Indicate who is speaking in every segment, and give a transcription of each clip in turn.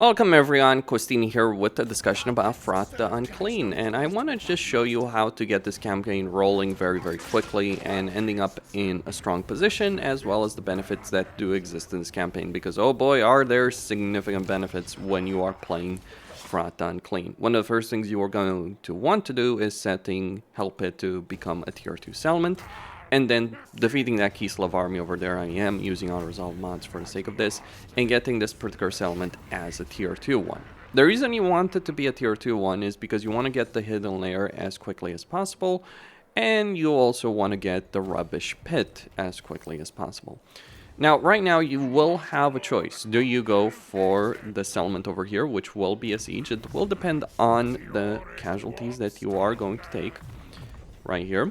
Speaker 1: Welcome everyone, Costini here with a discussion about Throt the Unclean, and I want to just show you how to get this campaign rolling very quickly and ending up in a strong position, as well as the benefits that do exist in this campaign, because oh boy are there significant benefits when you are playing Throt the Unclean. One of the first things you are going to want to do is help it to become a tier 2 settlement. And then defeating that Kislev army over there. I am using Autoresolve mods for the sake of this, and getting this particular settlement as a tier 2 one. The reason you want it to be a tier 2 one is because you want to get the hidden layer as quickly as possible, and you also want to get the rubbish pit as quickly as possible. Now, right now, you will have a choice. Do you go for the settlement over here, which will be a siege? It will depend on the casualties that you are going to take right here.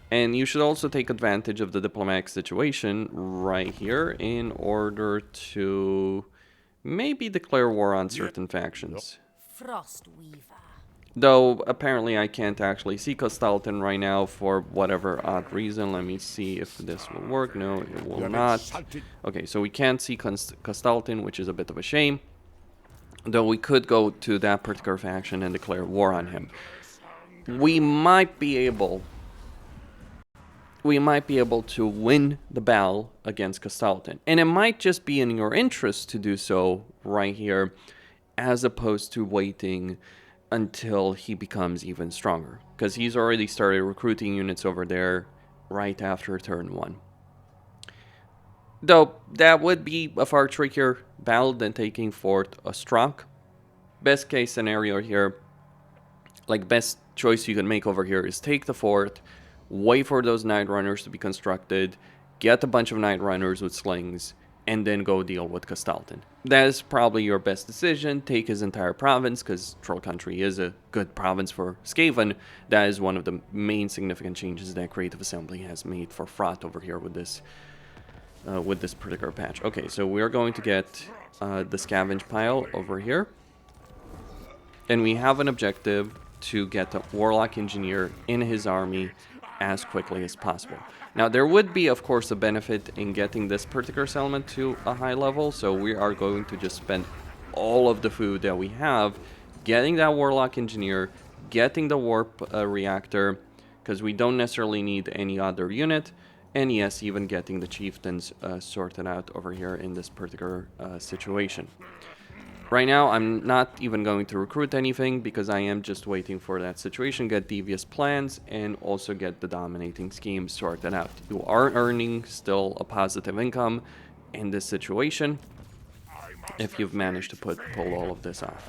Speaker 1: And you should also take advantage of the diplomatic situation right here in order to maybe declare war on certain factions. Though apparently I can't actually see Castalton right now for whatever odd reason. Let me see if this will work. No, it will not. Okay, so we can't see Castalton, which is a bit of a shame. Though we could go to that particular faction and declare war on him. We might be able to win the battle against Castalton. And it might just be in your interest to do so right here, as opposed to waiting until he becomes even stronger. Because he's already started recruiting units over there right after turn 1. Though, that would be a far trickier battle than taking Fort Ostrog. Best case scenario here, like best choice you can make over here is take the fort, wait for those Night Runners to be constructed, get a bunch of Night Runners with slings, and then go deal with Castalton. That is probably your best decision. Take his entire province, because Troll Country is a good province for Skaven. That is one of the main significant changes that Creative Assembly has made for Throt over here with this particular patch. Okay, so we are going to get the Scavenge Pile over here. And we have an objective to get the Warlock Engineer in his army as quickly as possible. Now, there would be, of course, a benefit in getting this particular settlement to a high level, so we are going to just spend all of the food that we have getting that Warlock Engineer, getting the Warp Reactor, because we don't necessarily need any other unit, and yes, even getting the Chieftains sorted out over here in this particular situation. Right now, I'm not even going to recruit anything because I am just waiting for that situation, get devious plans, and also get the dominating scheme sorted out. You are earning still a positive income in this situation if you've managed to pull all of this off.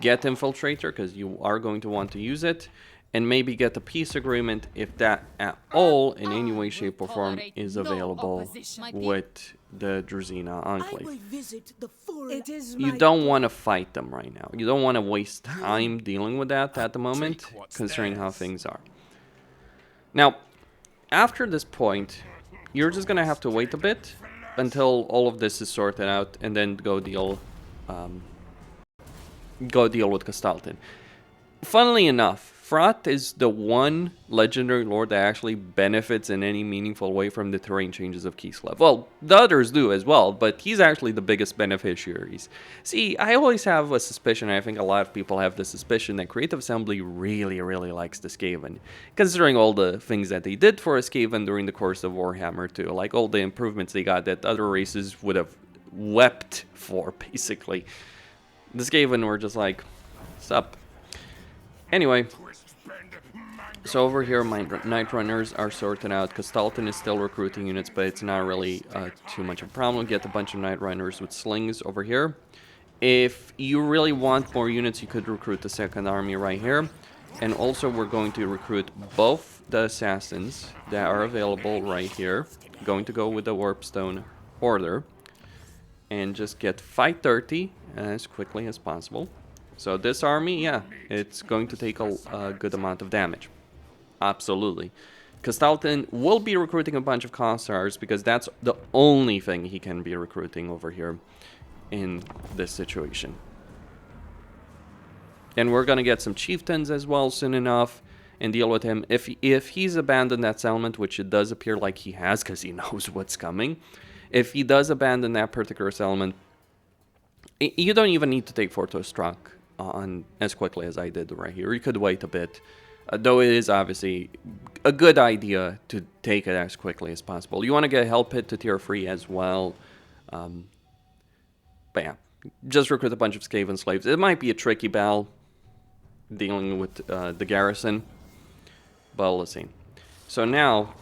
Speaker 1: Get Infiltrator because you are going to want to use it, and maybe get a peace agreement if that at all in any way, shape, or form is available with the Druzina Enclave. You don't want to fight them right now. You don't want to waste time dealing with that at the moment, considering how things are. Now, after this point, you're just going to have to wait a bit until all of this is sorted out, and then go deal with Castalton. Funnily enough, Throt is the one legendary lord that actually benefits in any meaningful way from the terrain changes of Kislev. Well, the others do as well, but he's actually the biggest beneficiaries. See, I always have a suspicion, I think a lot of people have the suspicion, that Creative Assembly really likes the Skaven. Considering all the things that they did for a Skaven during the course of Warhammer 2, like all the improvements they got that other races would have wept for, basically. The Skaven were just like, sup. Anyway, so over here my Night Runners are sorted out. Castalton is still recruiting units, but it's not really too much of a problem. Get a bunch of Night Runners with slings over here. If you really want more units, you could recruit the second army right here. And also we're going to recruit both the assassins that are available right here. Going to go with the Warpstone Order. And just get fight 30 as quickly as possible. So this army, yeah, it's going to take a good amount of damage. Absolutely. Castalton will be recruiting a bunch of Cossars because that's the only thing he can be recruiting over here in this situation. And we're going to get some Chieftains as well soon enough and deal with him. If he's abandoned that settlement, which it does appear like he has because he knows what's coming. If he does abandon that particular settlement, You don't even need to take Protossx on as quickly as I did right here. You could wait a bit. Though it is obviously a good idea to take it as quickly as possible. You want to get Help Hit to tier 3 as well. But yeah, just recruit a bunch of Skaven slaves. It might be a tricky battle dealing with the garrison, but let's see. So now,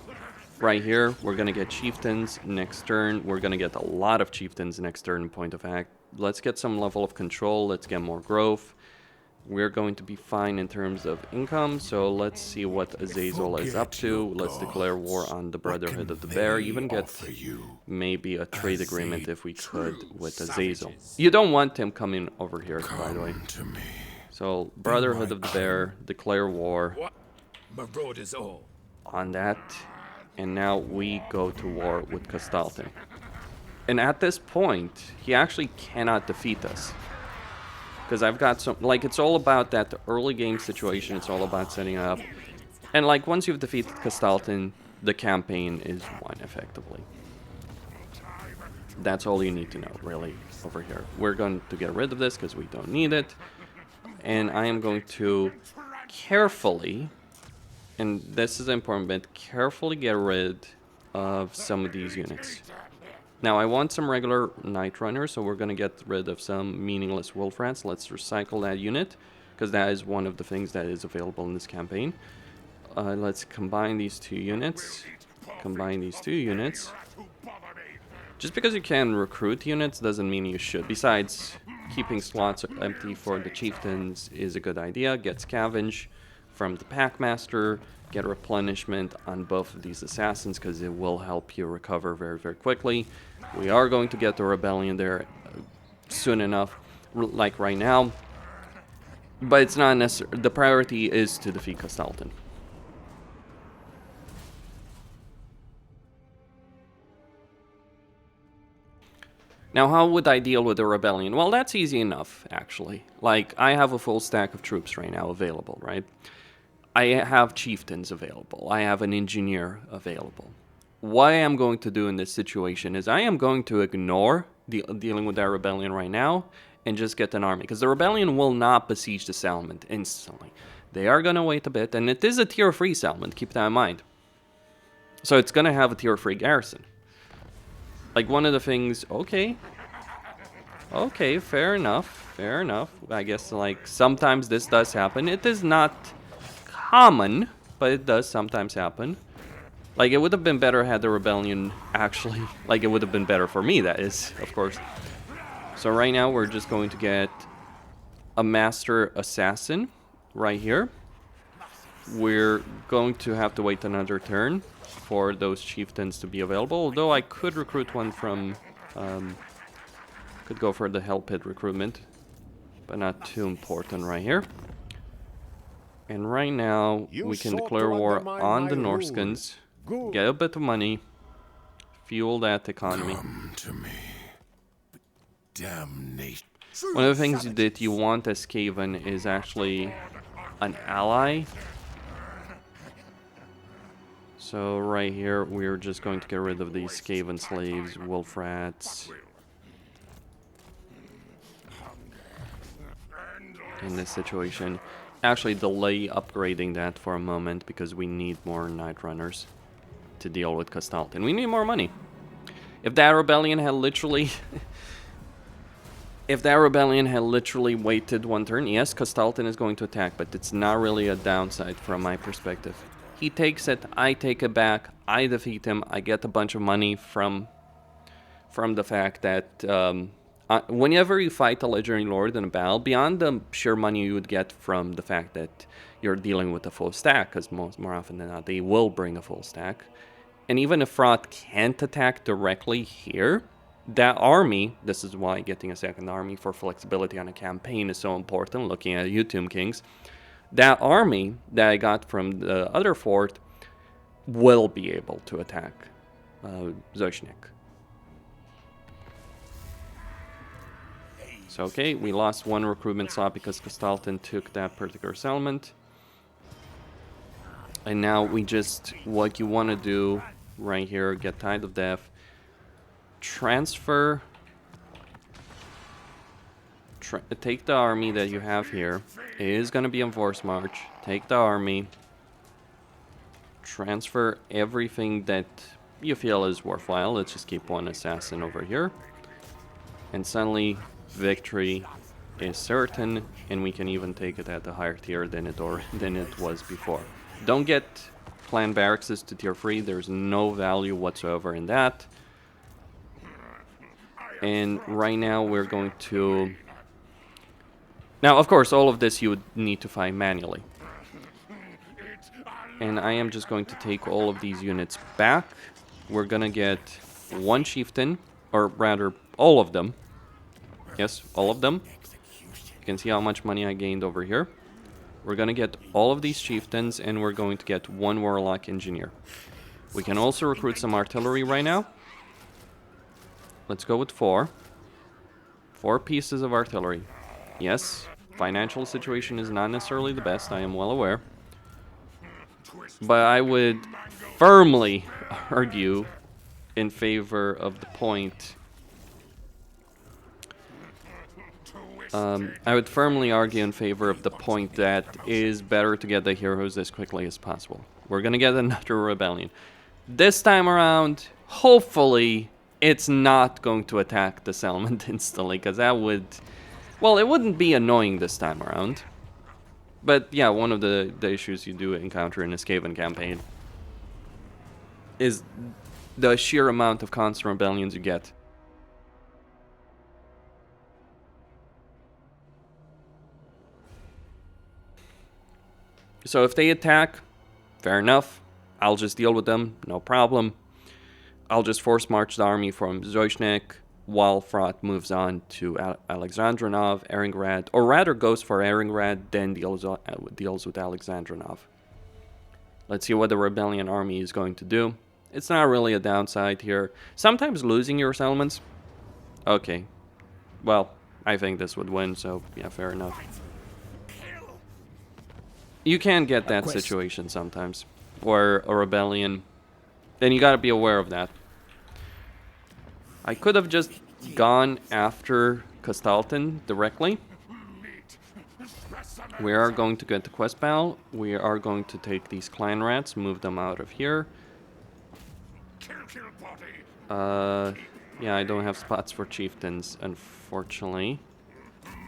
Speaker 1: right here, we're going to get chieftains next turn. We're going to get a lot of chieftains next turn in point of fact. Let's get some level of control. Let's get more growth. We're going to be fine in terms of income, so let's see what Azazel is up to. Let's declare war on the Brotherhood of the Bear, even get maybe a trade agreement if we could with Azazel. You don't want him coming over here, by the way. So, Brotherhood of the Bear, declare war on that, and now we go to war with Castalton. And at this point, he actually cannot defeat us. Because I've got some, like, it's all about that early game situation, it's all about setting up. And, like, once you've defeated Castalton, the campaign is won, effectively. That's all you need to know, really, over here. We're going to get rid of this, because we don't need it. And I am going to carefully, and this is an important bit, carefully get rid of some of these units. Now, I want some regular Night Runners, so we're going to get rid of some meaningless Wolf Rats. Let's recycle that unit, because that is one of the things that is available in this campaign. Let's combine these two units. Combine these two units. Just because you can recruit units doesn't mean you should. Besides, keeping slots empty for the chieftains is a good idea. Get scavenge from the Packmaster. Get replenishment on both of these assassins because it will help you recover very, very quickly. We are going to get the rebellion there soon enough, like right now. But it's not necessary. The priority is to defeat Castalton. Now, how would I deal with the rebellion? Well, that's easy enough, actually. Like, I have a full stack of troops right now available, right? I have chieftains available. I have an engineer available. What I am going to do in this situation is I am going to ignore dealing with that rebellion right now and just get an army. Because the rebellion will not besiege the settlement instantly. They are going to wait a bit. And it is a tier 3 settlement. Keep that in mind. So it's going to have a tier 3 garrison. Like one of the things... Okay, fair enough. Fair enough. I guess like sometimes this does happen. It is not... common, but it does sometimes happen. Like, it would have been better had the rebellion actually... Like, it would have been better for me, that is, of course. So right now, we're just going to get a Master Assassin right here. We're going to have to wait another turn for those chieftains to be available. Although I could recruit one from... could go for the Hell Pit recruitment. But not too important right here. And right now, we can declare war on the Norskins, get a bit of money, fuel that economy.
Speaker 2: Come to me. Damnation.
Speaker 1: One of the things that you want as Skaven is actually an ally. So right here, we're just going to get rid of these Skaven slaves, Wolf Rats. In this situation. Actually delay upgrading that for a moment because we need more Night Runners to deal with Castalton. We need more money. If that rebellion had literally... if that rebellion had literally waited one turn, yes, Castalton is going to attack, but it's not really a downside from my perspective. He takes it, I take it back, I defeat him, I get a bunch of money from the fact that... whenever you fight a legendary lord in a battle, beyond the sheer money you would get from the fact that you're dealing with a full stack, because more often than not, they will bring a full stack. And even if Throt can't attack directly here, that army, this is why getting a second army for flexibility on a campaign is so important, looking at YouTube Kings, that army that I got from the other fort will be able to attack Zoshnik. So, okay, we lost one recruitment slot because Castalton took that particular settlement. And now we just, what you want to do right here, get Tide of Death, transfer take the army that you have here. It is going to be on force march. Take the army. Transfer everything that you feel is worthwhile. Let's just keep one assassin over here. And suddenly, victory is certain, and we can even take it at a higher tier than it was before. Don't get clan barracks to tier 3. There's no value whatsoever in that. And right now we're going to... Now, of course, all of this you would need to find manually. And I am just going to take all of these units back. We're gonna get one chieftain, or rather, all of them. Yes, all of them. You can see how much money I gained over here. We're gonna get all of these chieftains, and we're going to get one warlock engineer. We can also recruit some artillery right now. Let's go with 4. 4 pieces of artillery. Yes, financial situation is not necessarily the best, I am well aware. But I would firmly argue in favor of the point... I would firmly argue in favor of the point that it is better to get the heroes as quickly as possible. We're gonna get another rebellion. This time around, hopefully, it's not going to attack the settlement instantly, because that would... Well, it wouldn't be annoying this time around. But yeah, one of the issues you do encounter in a Skaven campaign is the sheer amount of constant rebellions you get. So if they attack, fair enough. I'll just deal with them, no problem. I'll just force march the army from Zoyshnik while Throt moves on to Alexandrinov, Eringrad, or rather goes for Eringrad, then deals with Alexandrinov. Let's see what the rebellion army is going to do. It's not really a downside here. Sometimes losing your settlements. Okay. Well, I think this would win, so yeah, fair enough. You can get that situation sometimes, or a rebellion. Then you gotta be aware of that. I could have just gone after Kastaltin directly. We are going to get the quest battle. We are going to take these clan rats, move them out of here. Yeah, I don't have spots for chieftains, unfortunately.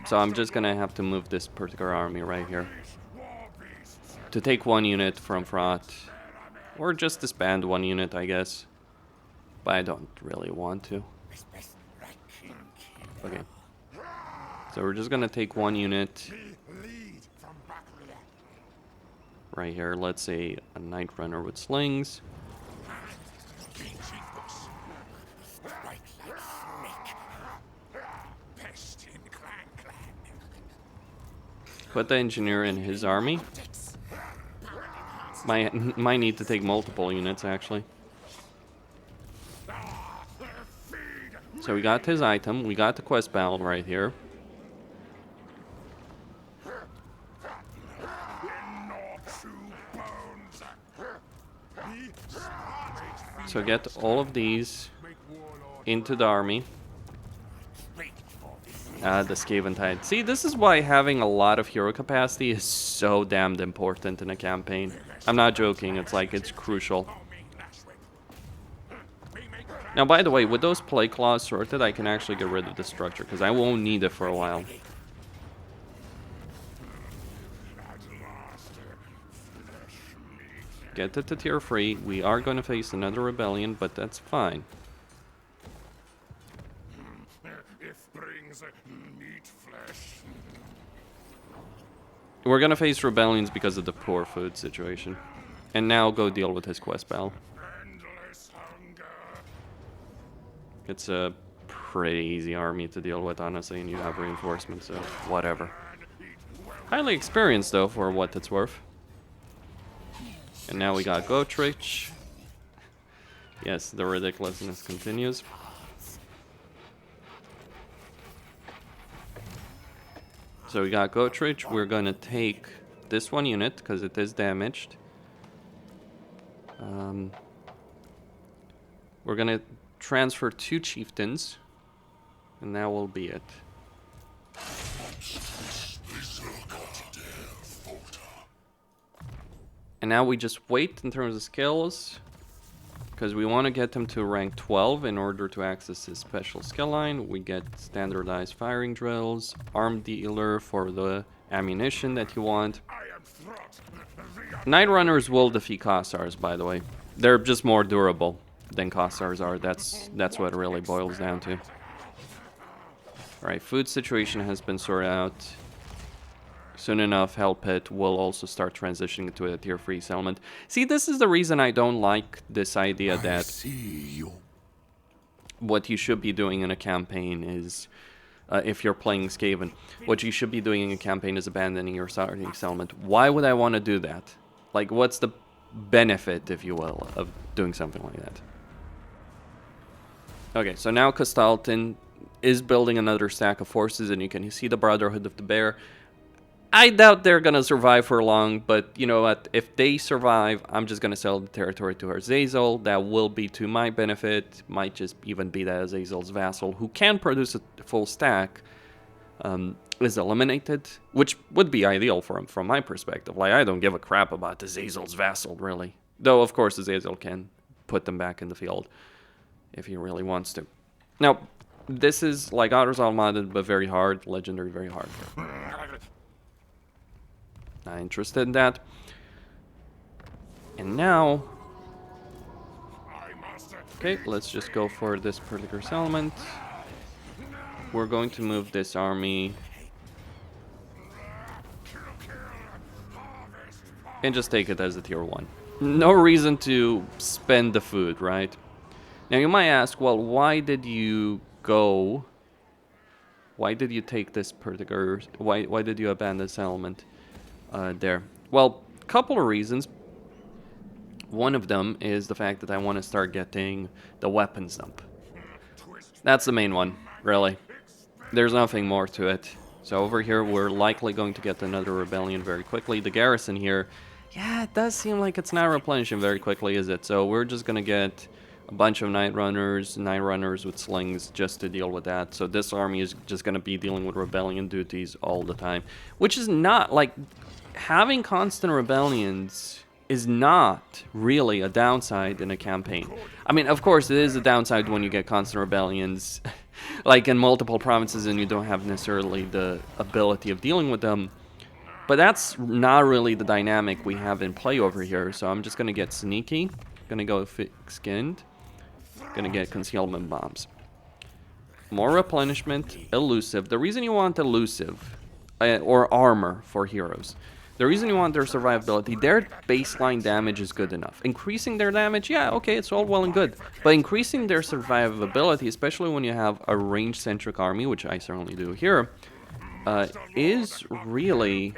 Speaker 1: So I'm just gonna have to move this particular army right here. To take one unit from Throt. Or just disband one unit, I guess. But I don't really want to. Okay. So we're just gonna take one unit. Right here, let's say a Night Runner with slings. Put the engineer in his army. Might need to take multiple units, actually. So we got his item. We got the quest battle right here. So get all of these into the army. The Skaven Tide. See, this is why having a lot of hero capacity is so damned important in a campaign. I'm not joking, it's crucial. Now, by the way, with those play claws sorted, I can actually get rid of the structure, because I won't need it for a while. Get it to tier 3. We are going to face another rebellion, but that's fine. We're gonna face rebellions because of the poor food situation. And now go deal with his quest battle. It's a pretty easy army to deal with, honestly, and you have reinforcements, so whatever. Highly experienced, though, for what it's worth. And now we got Gotrich. Yes, the ridiculousness continues. So we got Gotrich. We're gonna take this one unit because it is damaged. We're gonna transfer 2 chieftains, and that will be it. And now we just wait in terms of skills, because we want to get him to rank 12 in order to access his special skill line. We get standardized firing drills, arm dealer for the ammunition that you want. Night Runners will defeat Kossars, by the way. They're just more durable than Kossars are. That's what it really boils down to. Alright, food situation has been sorted out. Soon enough, Hell Pit will also start transitioning to a tier 3 settlement. See, this is the reason I don't like this idea that what you should be doing in a campaign is, if you're playing Skaven, what you should be doing in a campaign is abandoning your starting settlement. Why would I want to do that? Like, what's the benefit, if you will, of doing something like that? Okay, so now Castalton is building another stack of forces, and you can see the Brotherhood of the Bear. I doubt they're gonna survive for long, but you know what? If they survive, I'm just gonna sell the territory to Azazel. That will be to my benefit. Might just even be that Azazel's vassal, who can produce a full stack, is eliminated, which would be ideal for him from my perspective. Like, I don't give a crap about Azazel's vassal, really. Though, of course, Azazel can put them back in the field if he really wants to. Now, this is like Autoresolve modded, but very hard. Legendary, very hard. Not interested in that. And now, okay, let's just go for this particular settlement. We're going to move this army and just take it as a tier 1. No reason to spend the food, right? Now you might ask, well, why did you go? Why did you take this particular? Why did you abandon the settlement? There. Well, a couple of reasons. One of them is the fact that I want to start getting the weapons dump. That's the main one, really. There's nothing more to it. So over here, we're likely going to get another rebellion very quickly. The garrison here, yeah, it does seem like it's not replenishing very quickly, is it? So we're just going to get a bunch of Night Runners with slings just to deal with that. So this army is just going to be dealing with rebellion duties all the time. Which is not, like, having constant rebellions is not really a downside in a campaign. I mean, of course, it is a downside when you get constant rebellions, like in multiple provinces, and you don't have necessarily the ability of dealing with them. But that's not really the dynamic we have in play over here. So I'm just going to get sneaky, going to go thick-skinned, going to get concealment bombs. More replenishment, elusive. The reason you want elusive, or armor for heroes, the reason you want their survivability, their baseline damage is good enough. Increasing their damage, yeah, okay, it's all well and good. But increasing their survivability, especially when you have a range-centric army, which I certainly do here, is really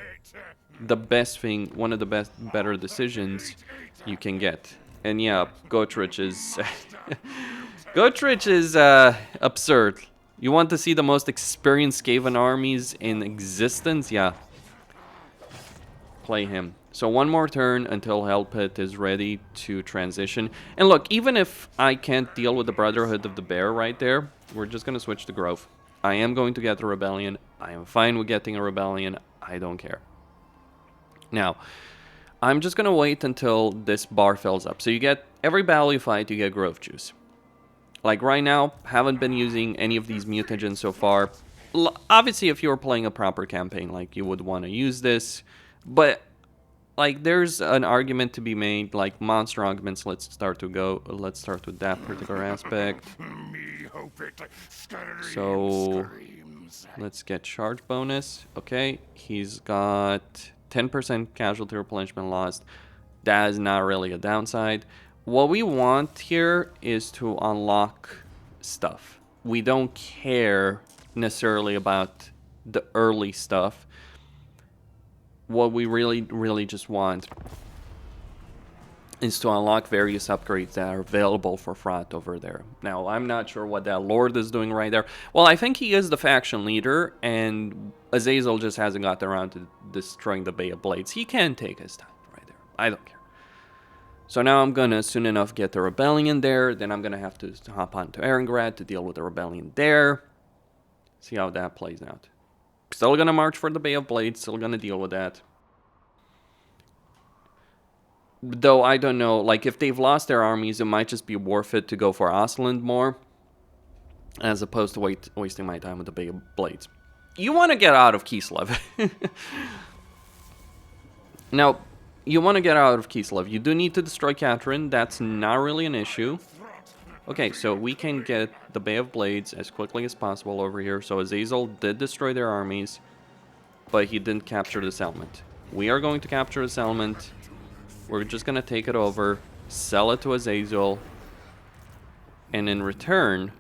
Speaker 1: the best thing, one of the better decisions you can get. And yeah, Gotrich is... Gotrich is absurd. You want to see the most experienced Skaven armies in existence? Yeah. Play him. So one more turn until Hell Pit is ready to transition. And look, even if I can't deal with the Brotherhood of the Bear right there, we're just going to switch to Grove. I am going to get a rebellion. I am fine with getting a rebellion. I don't care. Now, I'm just going to wait until this bar fills up. So you get, every battle you fight, you get Grove Juice. Like right now, haven't been using any of these mutagens so far. Obviously, if you were playing a proper campaign, like, you would want to use this. But, like, there's an argument to be made, like monster augments. Let's start with that particular aspect. So, let's get charge bonus. Okay, he's got 10% casualty replenishment lost. That is not really a downside. What we want here is to unlock stuff. We don't care necessarily about the early stuff. What we really just want is to unlock various upgrades that are available for Throt over there. Now, I'm not sure what that Lord is doing right there. Well, I think he is the faction leader, and Azazel just hasn't gotten around to destroying the Bay of Blades. He can take his time right there. I don't care. So now I'm going to soon enough get the rebellion there. Then I'm going to have to hop on to Erengrad to deal with the rebellion there. See how that plays out. Still going to march for the Bay of Blades. Still going to deal with that. Though I don't know, like if they've lost their armies, it might just be worth it to go for Osland more, as opposed to wasting my time with the big blades. You want to get out of Kislev. Now, you want to get out of Kislev. You do need to destroy Catherine. That's not really an issue. Okay, so we can get the Bay of Blades as quickly as possible over here. So Azazel did destroy their armies, but he didn't capture the settlement. We are going to capture the settlement. We're just going to take it over, sell it to Azazel, and in return,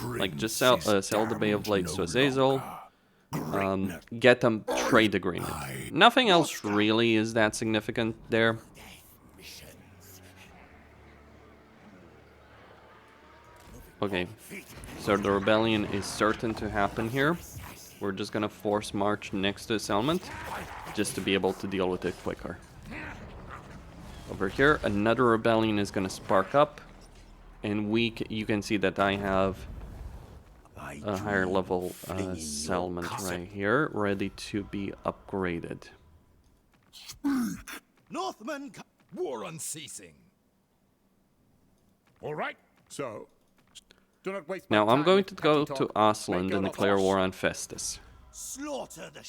Speaker 1: like just sell the Bay of Blades to Azazel, get them trade agreement. Nothing else really is that significant there. Okay, so the rebellion is certain to happen here. We're just gonna force march next to the settlement, just to be able to deal with it quicker. Over here, another rebellion is gonna spark up, and you can see that I have a higher level settlement right here, ready to be upgraded.
Speaker 2: Northmen, war unceasing.
Speaker 3: All right, so do not waste
Speaker 1: Now
Speaker 3: my
Speaker 1: I'm
Speaker 3: time
Speaker 1: going
Speaker 3: with
Speaker 1: to go
Speaker 3: petty
Speaker 1: to
Speaker 3: talk.
Speaker 1: Osland
Speaker 3: Make
Speaker 1: and
Speaker 3: your
Speaker 1: declare
Speaker 3: offers.
Speaker 1: war on Festus.
Speaker 2: Slaughter the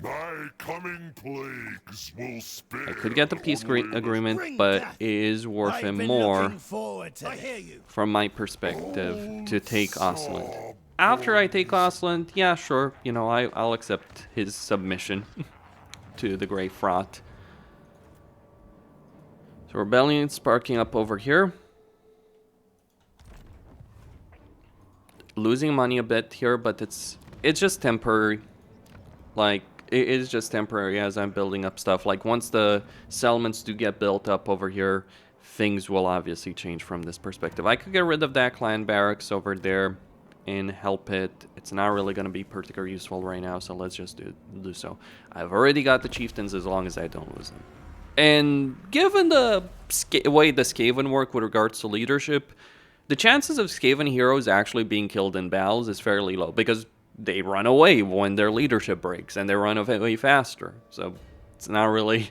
Speaker 4: My coming plagues will spare.
Speaker 1: I could get the peace agreement,
Speaker 2: Bring
Speaker 1: but
Speaker 2: death.
Speaker 1: it is worth
Speaker 2: I've
Speaker 1: it
Speaker 2: been
Speaker 1: more,
Speaker 2: looking forward to it.
Speaker 1: from my perspective, to take Osland. After I take Osland, yeah, sure, you know, I'll accept his submission to the Great Throt. So rebellion sparking up over here. Losing money a bit here, but it's just temporary. Like, it is just temporary as I'm building up stuff. Like, once the settlements do get built up over here, things will obviously change from this perspective. I could get rid of that clan barracks over there and help it. It's not really going to be particularly useful right now, so let's just do so. I've already got the chieftains as long as I don't lose them. And given the way the Skaven work with regards to leadership, the chances of Skaven heroes actually being killed in battles is fairly low, because they run away when their leadership breaks, and they run away faster. So it's not really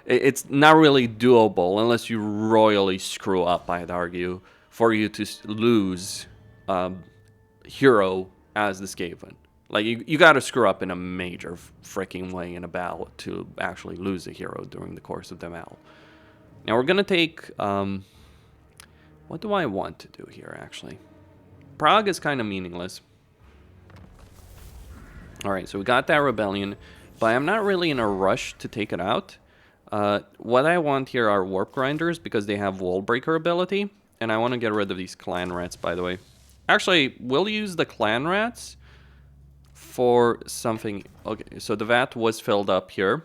Speaker 1: doable unless you royally screw up, I'd argue, for you to lose hero as the Skaven. Like, you got to screw up in a major freaking way in a battle to actually lose a hero during the course of the battle. Now we're gonna take what do I want to do here, actually? Prague is kind of meaningless. Alright, so we got that rebellion, but I'm not really in a rush to take it out. What I want here are warp grinders, because they have wall breaker ability, and I want to get rid of these clan rats, by the way. Actually, we'll use the clan rats for something. Okay, so the vat was filled up here.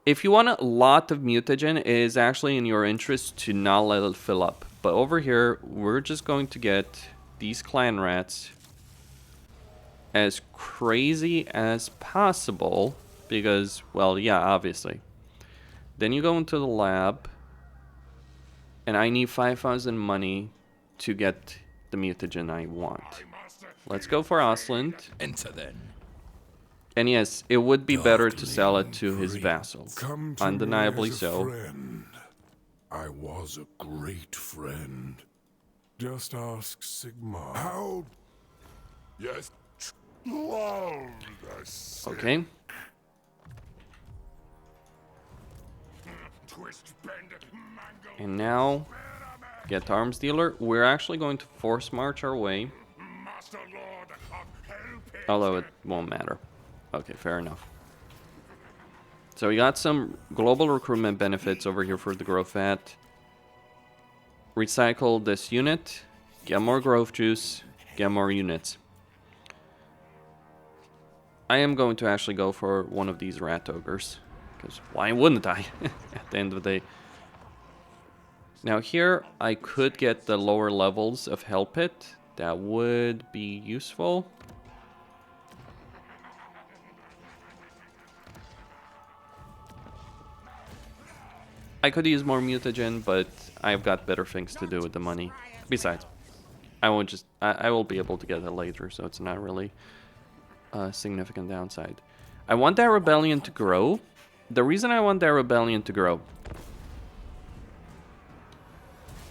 Speaker 1: If you want a lot of mutagen, it is actually in your interest to not let it fill up. But over here, we're just going to get these clan rats as crazy as possible, because, well, yeah, obviously. Then you go into the lab, and I need 5,000 money to get the mutagen I want. Let's go for Osland.
Speaker 2: Enter then.
Speaker 1: And yes, it would be better to sell it to his vassal. Undeniably so.
Speaker 4: Friend. I was a great friend. Just ask Sigmar. How? Yes.
Speaker 1: Okay. And now, get arms dealer. We're actually going to force march our way. Although it won't matter. Okay, fair enough. So we got some global recruitment benefits over here for the growth vat. Recycle this unit, get more growth juice, get more units. I am going to actually go for one of these rat ogres, because why wouldn't I at the end of the day? Now here I could get the lower levels of Hell Pit. That would be useful. I could use more mutagen, but I've got better things to do with the money. Besides, I will be able to get it later, so it's not really a significant downside. I want that rebellion to grow, the reason I want that rebellion to grow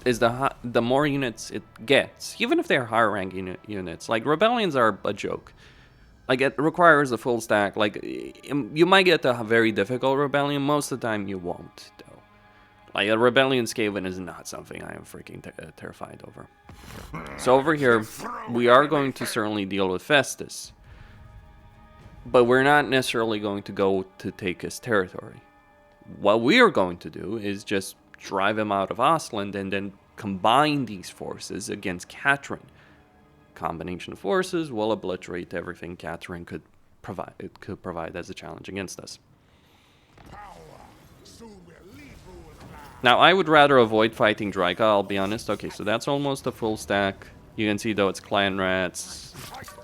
Speaker 1: is the more units it gets, even if they're higher rank units. Like, rebellions are a joke. Like, it requires a full stack. Like, you might get a very difficult rebellion. Most of the time, you won't, though. Like, a rebellion Skaven is not something I am freaking terrified over. So over here, we are going to certainly deal with Festus. But we're not necessarily going to go to take his territory. What we are going to do is just drive him out of Ostland and then combine these forces against Catherine. Combination of forces will obliterate everything Catherine could provide as a challenge against us. Now, I would rather avoid fighting Draika, I'll be honest. Okay, so that's almost a full stack. You can see, though, it's Clan Rats,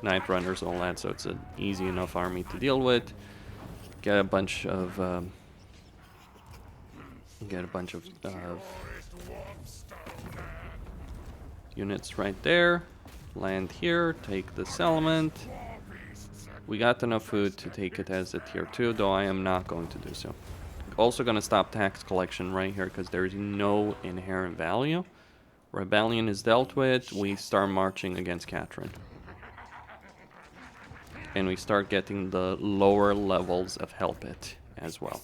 Speaker 1: Night Runners, all that, so it's an easy enough army to deal with. Get a bunch of units right there. Land here, take the settlement. We got enough food to take it as a tier 2, though I am not going to do so. Also gonna stop tax collection right here because there is no inherent value. Rebellion is dealt with. We start marching against Catherine. And we start getting the lower levels of help it as well.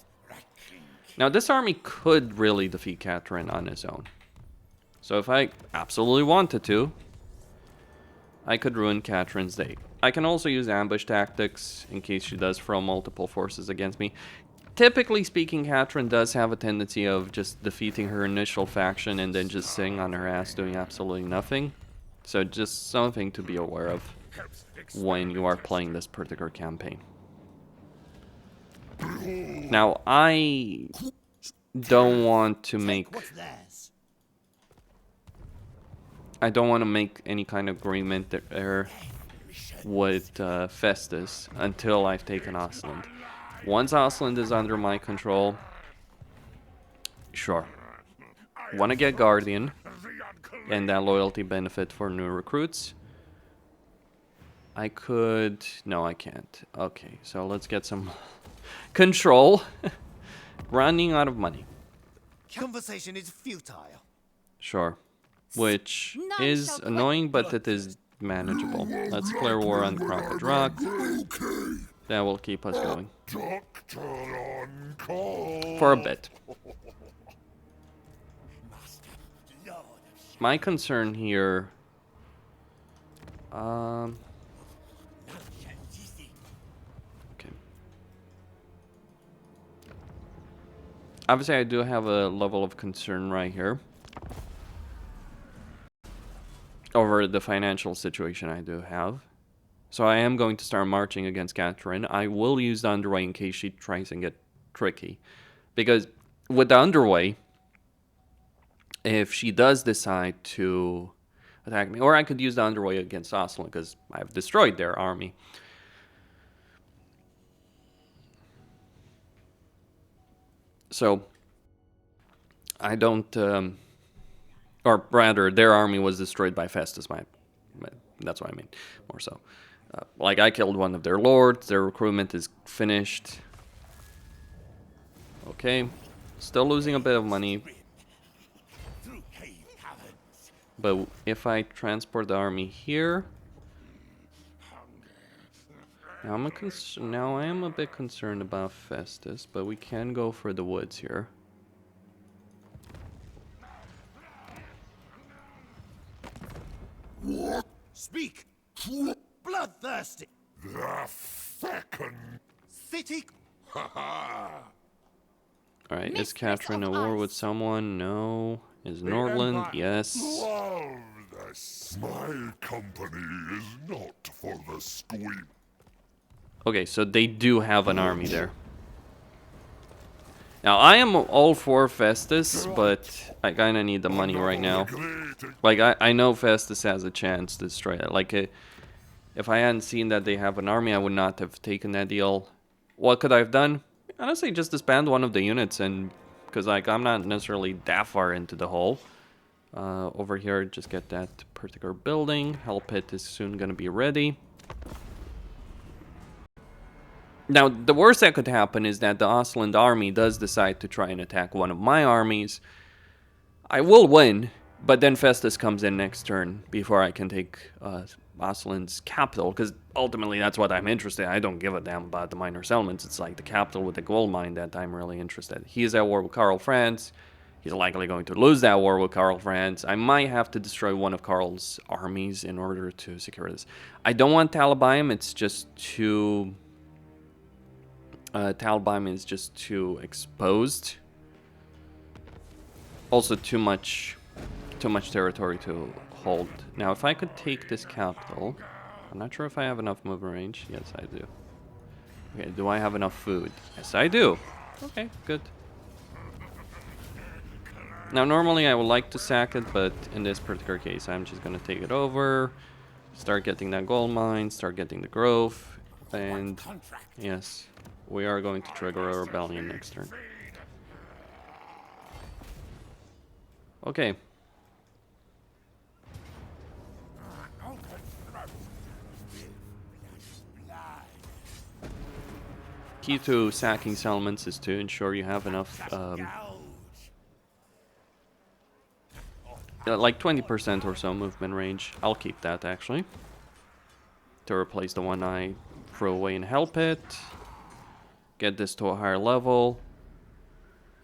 Speaker 1: Now, this army could really defeat Catherine on its own. So if I absolutely wanted to, I could ruin Catherine's day. I can also use ambush tactics in case she does throw multiple forces against me. Typically speaking, Catherine does have a tendency of just defeating her initial faction and then just sitting on her ass doing absolutely nothing. So just something to be aware of when you are playing this particular campaign. Now, I don't want to make... I don't want to make any kind of agreement there with Festus until I've taken Ostland. Once Ostland is under my control, sure. Want to get Guardian and that loyalty benefit for new recruits. I could... No, I can't. Okay, so let's get some control. Running out of money.
Speaker 2: Conversation is futile.
Speaker 1: Sure. Which is annoying, but it is manageable. Let's declare war on Crockett Rock. That will keep us going. For a bit. My concern here... Okay. Obviously, I do have a level of concern right here. Over the financial situation I do have. So I am going to start marching against Catherine. I will use the underway in case she tries and get tricky. Because with the underway, if she does decide to attack me, or I could use the underway against Ostland because I've destroyed their army. So I don't, or rather, their army was destroyed by Festus. That's what I mean, more so. Like, I killed one of their lords. Their recruitment is finished. Okay, still losing a bit of money. But if I transport the army here, now I am a bit concerned about Festus, but we can go for the woods here.
Speaker 2: Speak! Bloodthirsty!
Speaker 4: The feckin'
Speaker 2: City!
Speaker 1: Alright, is Catherine at war with someone? No. Is Nordland? Yes.
Speaker 4: love this. My company is not for the squeak.
Speaker 1: Okay, so they do have an army there. Now, I am all for Festus, but I kind of need the money right now. Like, I know Festus has a chance to destroy it. Like, if I hadn't seen that they have an army, I would not have taken that deal. What could I have done? Honestly, just disband one of the units, and because, like, I'm not necessarily that far into the hole. Over here, just get that particular building. Hell Pit is soon going to be ready. Now, the worst that could happen is that the Osland army does decide to try and attack one of my armies. I will win, but then Festus comes in next turn before I can take Osland's capital, because ultimately that's what I'm interested in. I don't give a damn about the minor settlements. It's like the capital with the gold mine that I'm really interested in. He is at war with Karl Franz. He's likely going to lose that war with Karl Franz. I might have to destroy one of Karl's armies in order to secure this. I don't want Talabaim. It's just too... Talabaim is just too exposed. Also too much territory to hold. Now, if I could take this capital... I'm not sure if I have enough movement range. Yes, I do. Okay, do I have enough food? Yes, I do. Okay, good. Now, normally I would like to sack it, but in this particular case, I'm just going to take it over, start getting that gold mine, start getting the growth, and yes, we are going to trigger a rebellion next turn. Okay. Key to sacking settlements is to ensure you have enough, like 20% or so movement range. I'll keep that, actually, to replace the one I threw away in Hell Pit. Get this to a higher level.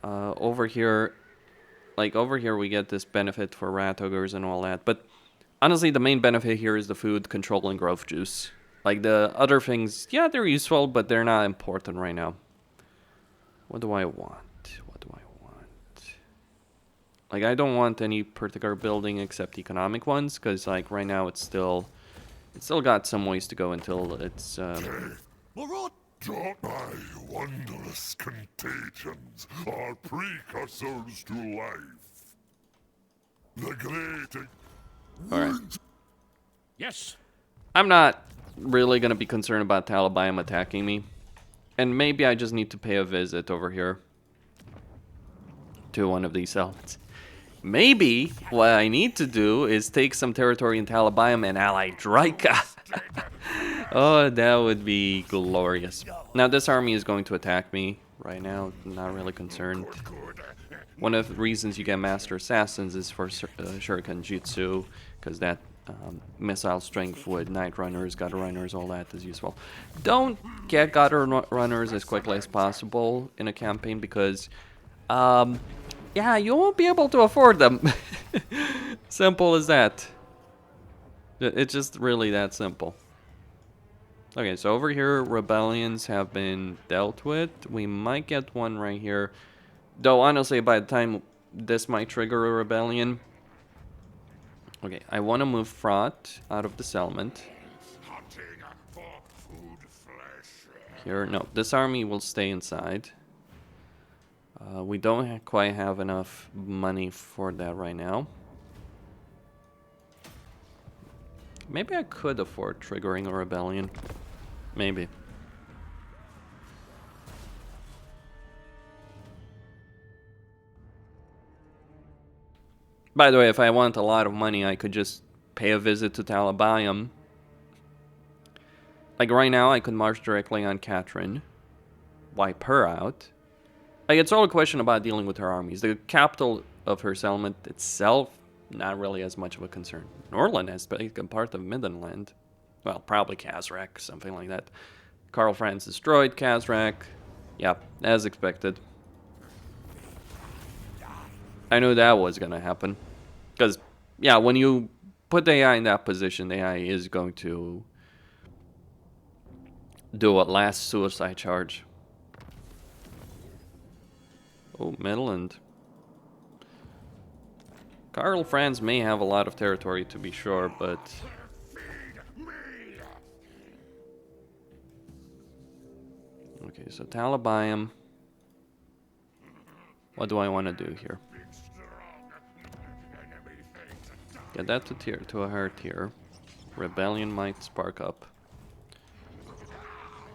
Speaker 1: Over here we get this benefit for rat ogres and all that, but honestly the main benefit here is the food control and growth juice. Like the other things, yeah, they're useful, but they're not important right now. What do I want? What do I want? Like, I don't want any particular building except economic ones, because like right now it's still got some ways to go until it's
Speaker 4: Taught by wondrous contagions are precursors to life. The great...
Speaker 1: Alright.
Speaker 3: Yes.
Speaker 1: I'm not really going to be concerned about Talabaim attacking me. And maybe I just need to pay a visit over here to one of these settlements. Maybe what I need to do is take some territory in Talabaim and ally Draika. Oh, that would be glorious. Now, this army is going to attack me right now. I'm not really concerned. One of the reasons you get Master Assassins is for Shuriken Jutsu, because that missile strength with Night Runners, Gutter Runners, all that is useful. Don't get Gutter Runners as quickly as possible in a campaign, because, yeah, you won't be able to afford them. Simple as that. It's just really that simple. Okay, so over here, rebellions have been dealt with. We might get one right here. Though, honestly, by the time this might trigger a rebellion... Okay, I want to move Throt out of the settlement. Here, no, this army will stay inside. We don't quite have enough money for that right now. Maybe I could afford triggering a rebellion. Maybe. By the way, if I want a lot of money, I could just pay a visit to Talabaim. Like right now, I could march directly on Catherine. Wipe her out. Like, it's all a question about dealing with her armies. The capital of her settlement itself, not really as much of a concern. Norland has become part of Middenland. Well, probably Kazrak, something like that. Karl Franz destroyed Kazrak. Yep, as expected. I knew that was going to happen. Because, yeah, when you put the AI in that position, the AI is going to do a last suicide charge. Oh, Midland. Karl Franz may have a lot of territory, to be sure, but... Okay, so Talabaim. What do I want to do here? Get that to a higher tier. Rebellion might spark up.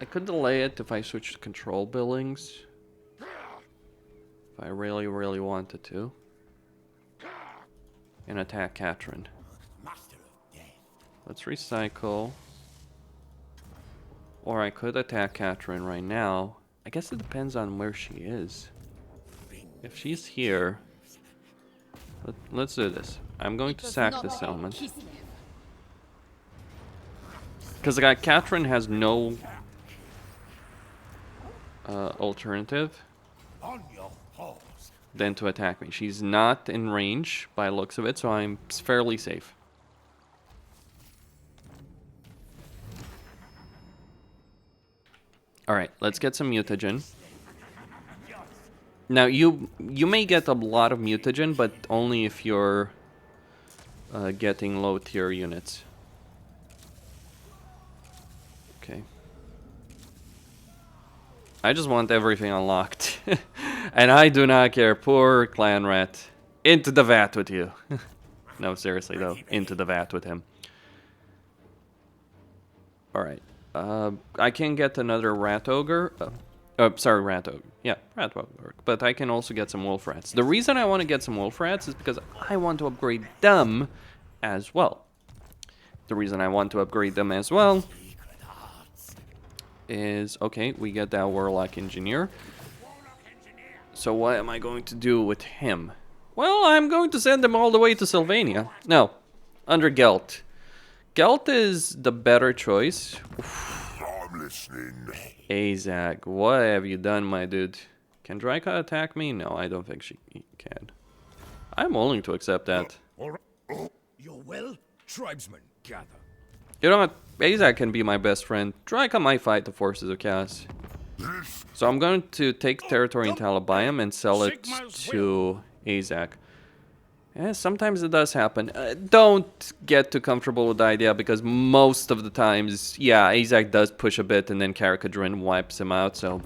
Speaker 1: I could delay it if I switch to control billings. If I really, really wanted to. And attack Catherine. Let's recycle. Or I could attack Catherine right now. I guess it depends on where she is. If she's here... Let's do this. I'm going to sack this settlement. Because Catherine has no alternative
Speaker 2: On your paws.
Speaker 1: than to attack me. She's not in range by the looks of it, so I'm fairly safe. Alright, let's get some mutagen. Now, you may get a lot of mutagen, but only if you're getting low tier units. Okay. I just want everything unlocked. And I do not care. Poor clan rat. Into the vat with you. No, seriously though. Into the vat with him. Alright. I can get another rat ogre. Sorry, rat ogre. Yeah, rat ogre. But I can also get some wolf rats. The reason I want to get some wolf rats is because I want to upgrade them as well. The reason I want to upgrade them as well is, okay, we get that warlock engineer. So what am I going to do with him? Well, I'm going to send him all the way to Sylvania. No, under Gelt. Gelt is the better choice.
Speaker 4: I'm listening.
Speaker 1: Azag, what have you done, my dude? Can Dryka attack me? No, I don't think she can. I'm willing to accept that.
Speaker 2: You're well?
Speaker 3: Tribesmen, gather.
Speaker 1: You know what? Azag can be my best friend. Dryka might fight the forces of chaos. So I'm going to take territory in Talabayam and sell it to Azag. Yeah, sometimes it does happen. Don't get too comfortable with the idea, because most of the times, yeah, Azag does push a bit and then Karakadrin wipes him out, so...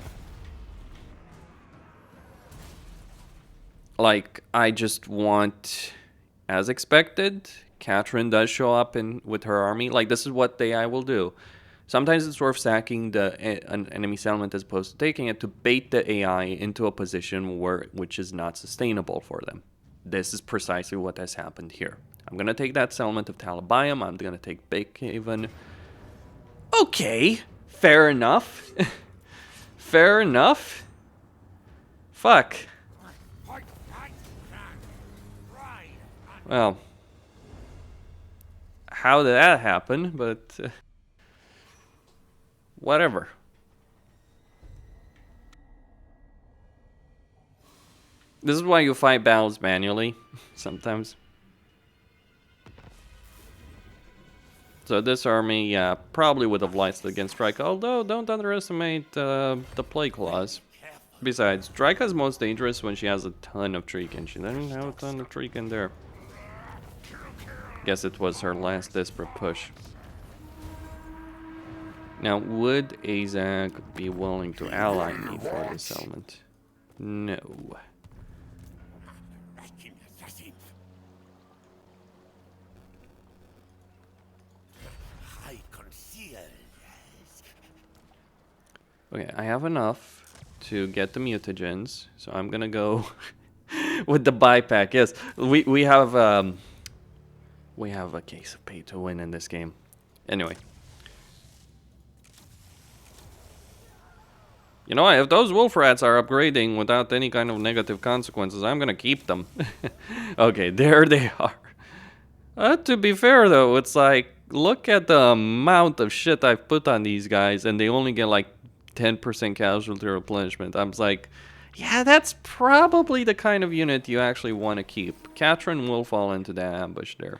Speaker 1: Like, I just want, as expected, Catherine does show up with her army. Like, this is what I will do. Sometimes it's worth sacking an enemy settlement as opposed to taking it to bait the AI into a position which is not sustainable for them. This is precisely what has happened here. I'm going to take that settlement of Talabayam. I'm going to take Bakehaven. Okay, fair enough. Fair enough. Fuck. Well, how did that happen? But whatever. This is why you fight battles manually, sometimes. So this army, yeah, probably would have lost against Dryka, although don't underestimate the Plague Claws. Besides, Dryka is most dangerous when she has a ton of Treekin. She doesn't have a ton of Treekin there. Guess it was her last desperate push. Now, would Azag be willing to ally me for this element? No. Okay, I have enough to get the mutagens, so I'm gonna go with the buyback. Yes, we have a case of pay to win in this game. Anyway, you know, if those wolf rats are upgrading without any kind of negative consequences, I'm gonna keep them. Okay, there they are. To be fair though, it's like, look at the amount of shit I've put on these guys, and they only get like 10% casualty replenishment. I'm like, yeah, that's probably the kind of unit you actually want to keep. Catherine will fall into that ambush there.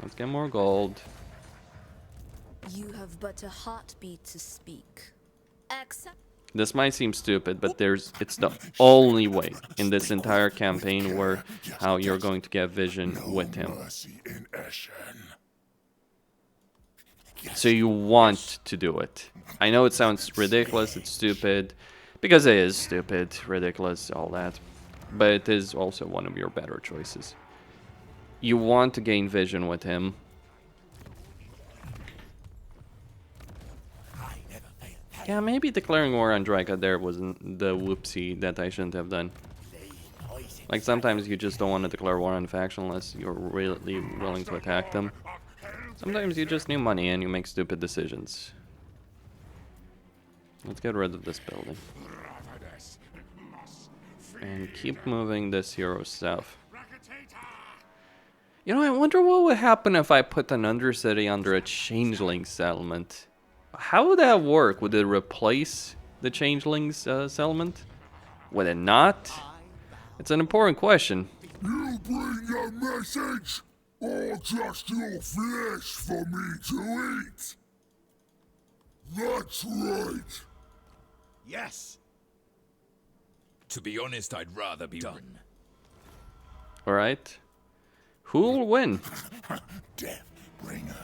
Speaker 1: Let's get more gold.
Speaker 5: You have but a heartbeat to speak. Accept.
Speaker 1: This might seem stupid, but it's the only way in this entire campaign where how you're going to get vision with him. So you want to do it. I know it sounds ridiculous, it's stupid, because it is stupid, ridiculous, all that. But it is also one of your better choices. You want to gain vision with him. Yeah, maybe declaring war on Dryka there wasn't the whoopsie that I shouldn't have done. Like, sometimes you just don't want to declare war on a faction unless you're really willing to attack them. Sometimes you just need money and you make stupid decisions. Let's get rid of this building. And keep moving this hero south. You know, I wonder what would happen if I put an Undercity under a Changeling settlement. How would that work? Would it replace the Changeling's settlement? Would it not? It's an important question.
Speaker 4: You bring a message, or just your flesh for me to eat? That's right.
Speaker 2: Yes.
Speaker 6: To be honest, I'd rather be done.
Speaker 1: Alright. Who'll win?
Speaker 4: Death bringer.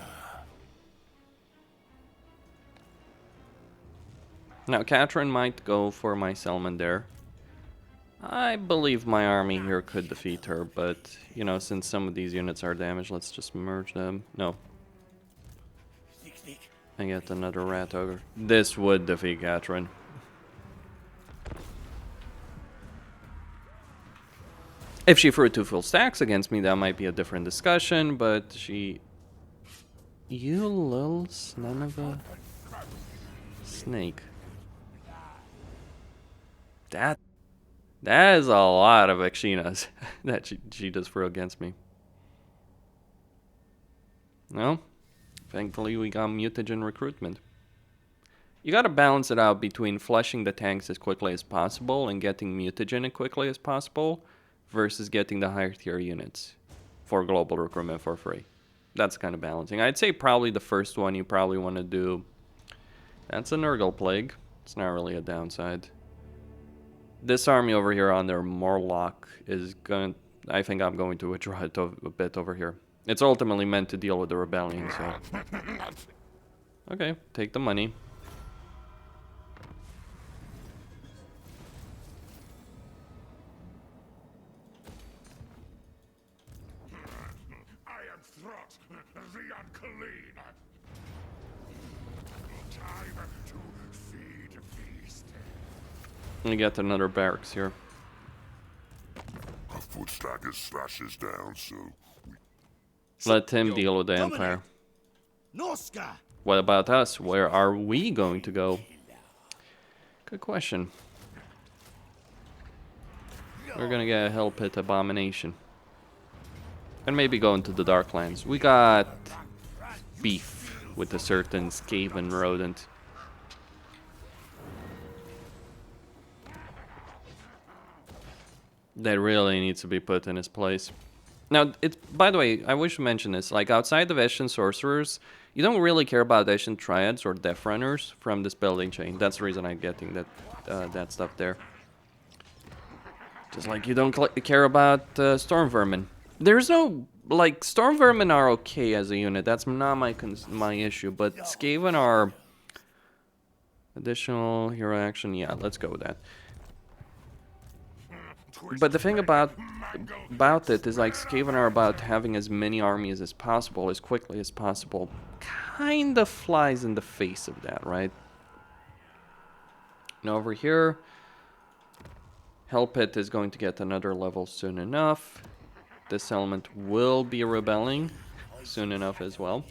Speaker 1: Now, Katrin might go for my Salamander. I believe my army here could defeat her, but, you know, since some of these units are damaged, let's just merge them. No. I get another Rat Ogre. This would defeat Katrin. If she threw 2 full stacks against me, that might be a different discussion, but she... You little son of a... snake. That is a lot of Akshinas that she just threw against me. No? Thankfully we got mutagen recruitment. You gotta balance it out between flushing the tanks as quickly as possible and getting mutagen as quickly as possible versus getting the higher tier units for global recruitment for free. That's kind of balancing. I'd say probably the first one you probably want to do. That's a Nurgle Plague. It's not really a downside. This army over here on their Morlock is going. I think I'm going to withdraw it a bit over here. It's ultimately meant to deal with the rebellion, so. Okay, take the money.
Speaker 4: I am Throt, the Unclean. Time to feed feast.
Speaker 1: We get another barracks here.
Speaker 4: A foot stacker slashes down, so
Speaker 1: Let him deal with the Empire.
Speaker 2: Norska.
Speaker 1: What about us? Where are we going to go? Good question. We're gonna get a Hell Pit Abomination. And maybe go into the Darklands. We got beef with a certain Skaven rodent. That really needs to be put in his place. Now, it's, by the way, I wish to mention this. Like, outside of Eshin Sorcerers, you don't really care about Eshin Triads or Death Runners from this building chain. That's the reason I'm getting that stuff there. Just like you don't care about Storm Vermin. There's no, like, Storm Vermin are okay as a unit. That's not my issue. But Skaven are additional hero action. Yeah, let's go with that. But the thing about it is, like, Skaven are about having as many armies as possible, as quickly as possible. Kind of flies in the face of that, right? Now over here, Hell Pit is going to get another level soon enough. This element will be rebelling soon enough as well.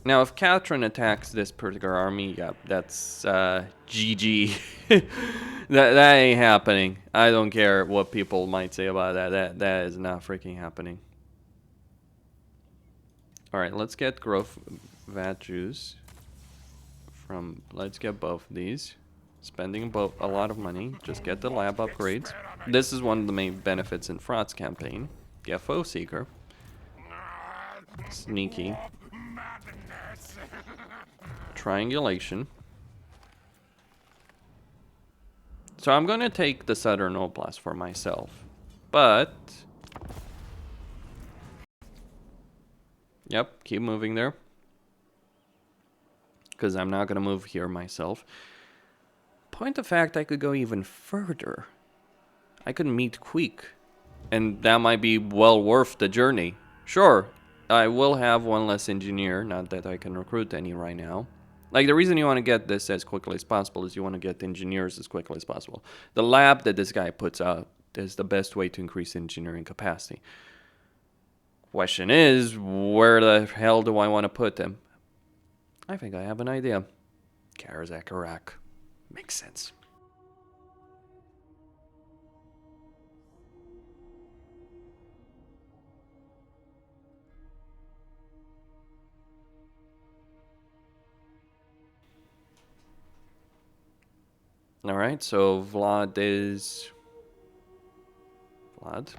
Speaker 1: Now, if Katrin attacks this particular army, yeah, that's GG. that ain't happening. I don't care what people might say about that. That is not freaking happening. All right, let's get growth vat juice from. Let's get both of these. Spending a lot of money. Just get the lab upgrades. This is one of the main benefits in Throt's campaign. Get Foe Seeker. Sneaky. Triangulation. So I'm going to take the Southern Oblast for myself. But... Yep, keep moving there. Because I'm not going to move here myself. Point of fact, I could go even further. I could meet Queek. And that might be well worth the journey. Sure, I will have one less engineer. Not that I can recruit any right now. Like, the reason you want to get this as quickly as possible is you want to get engineers as quickly as possible. The lab that this guy puts out is the best way to increase engineering capacity. Question is, where the hell do I want to put them? I think I have an idea. Karazakarak. Makes sense. Alright, so Vlad is... Vlad?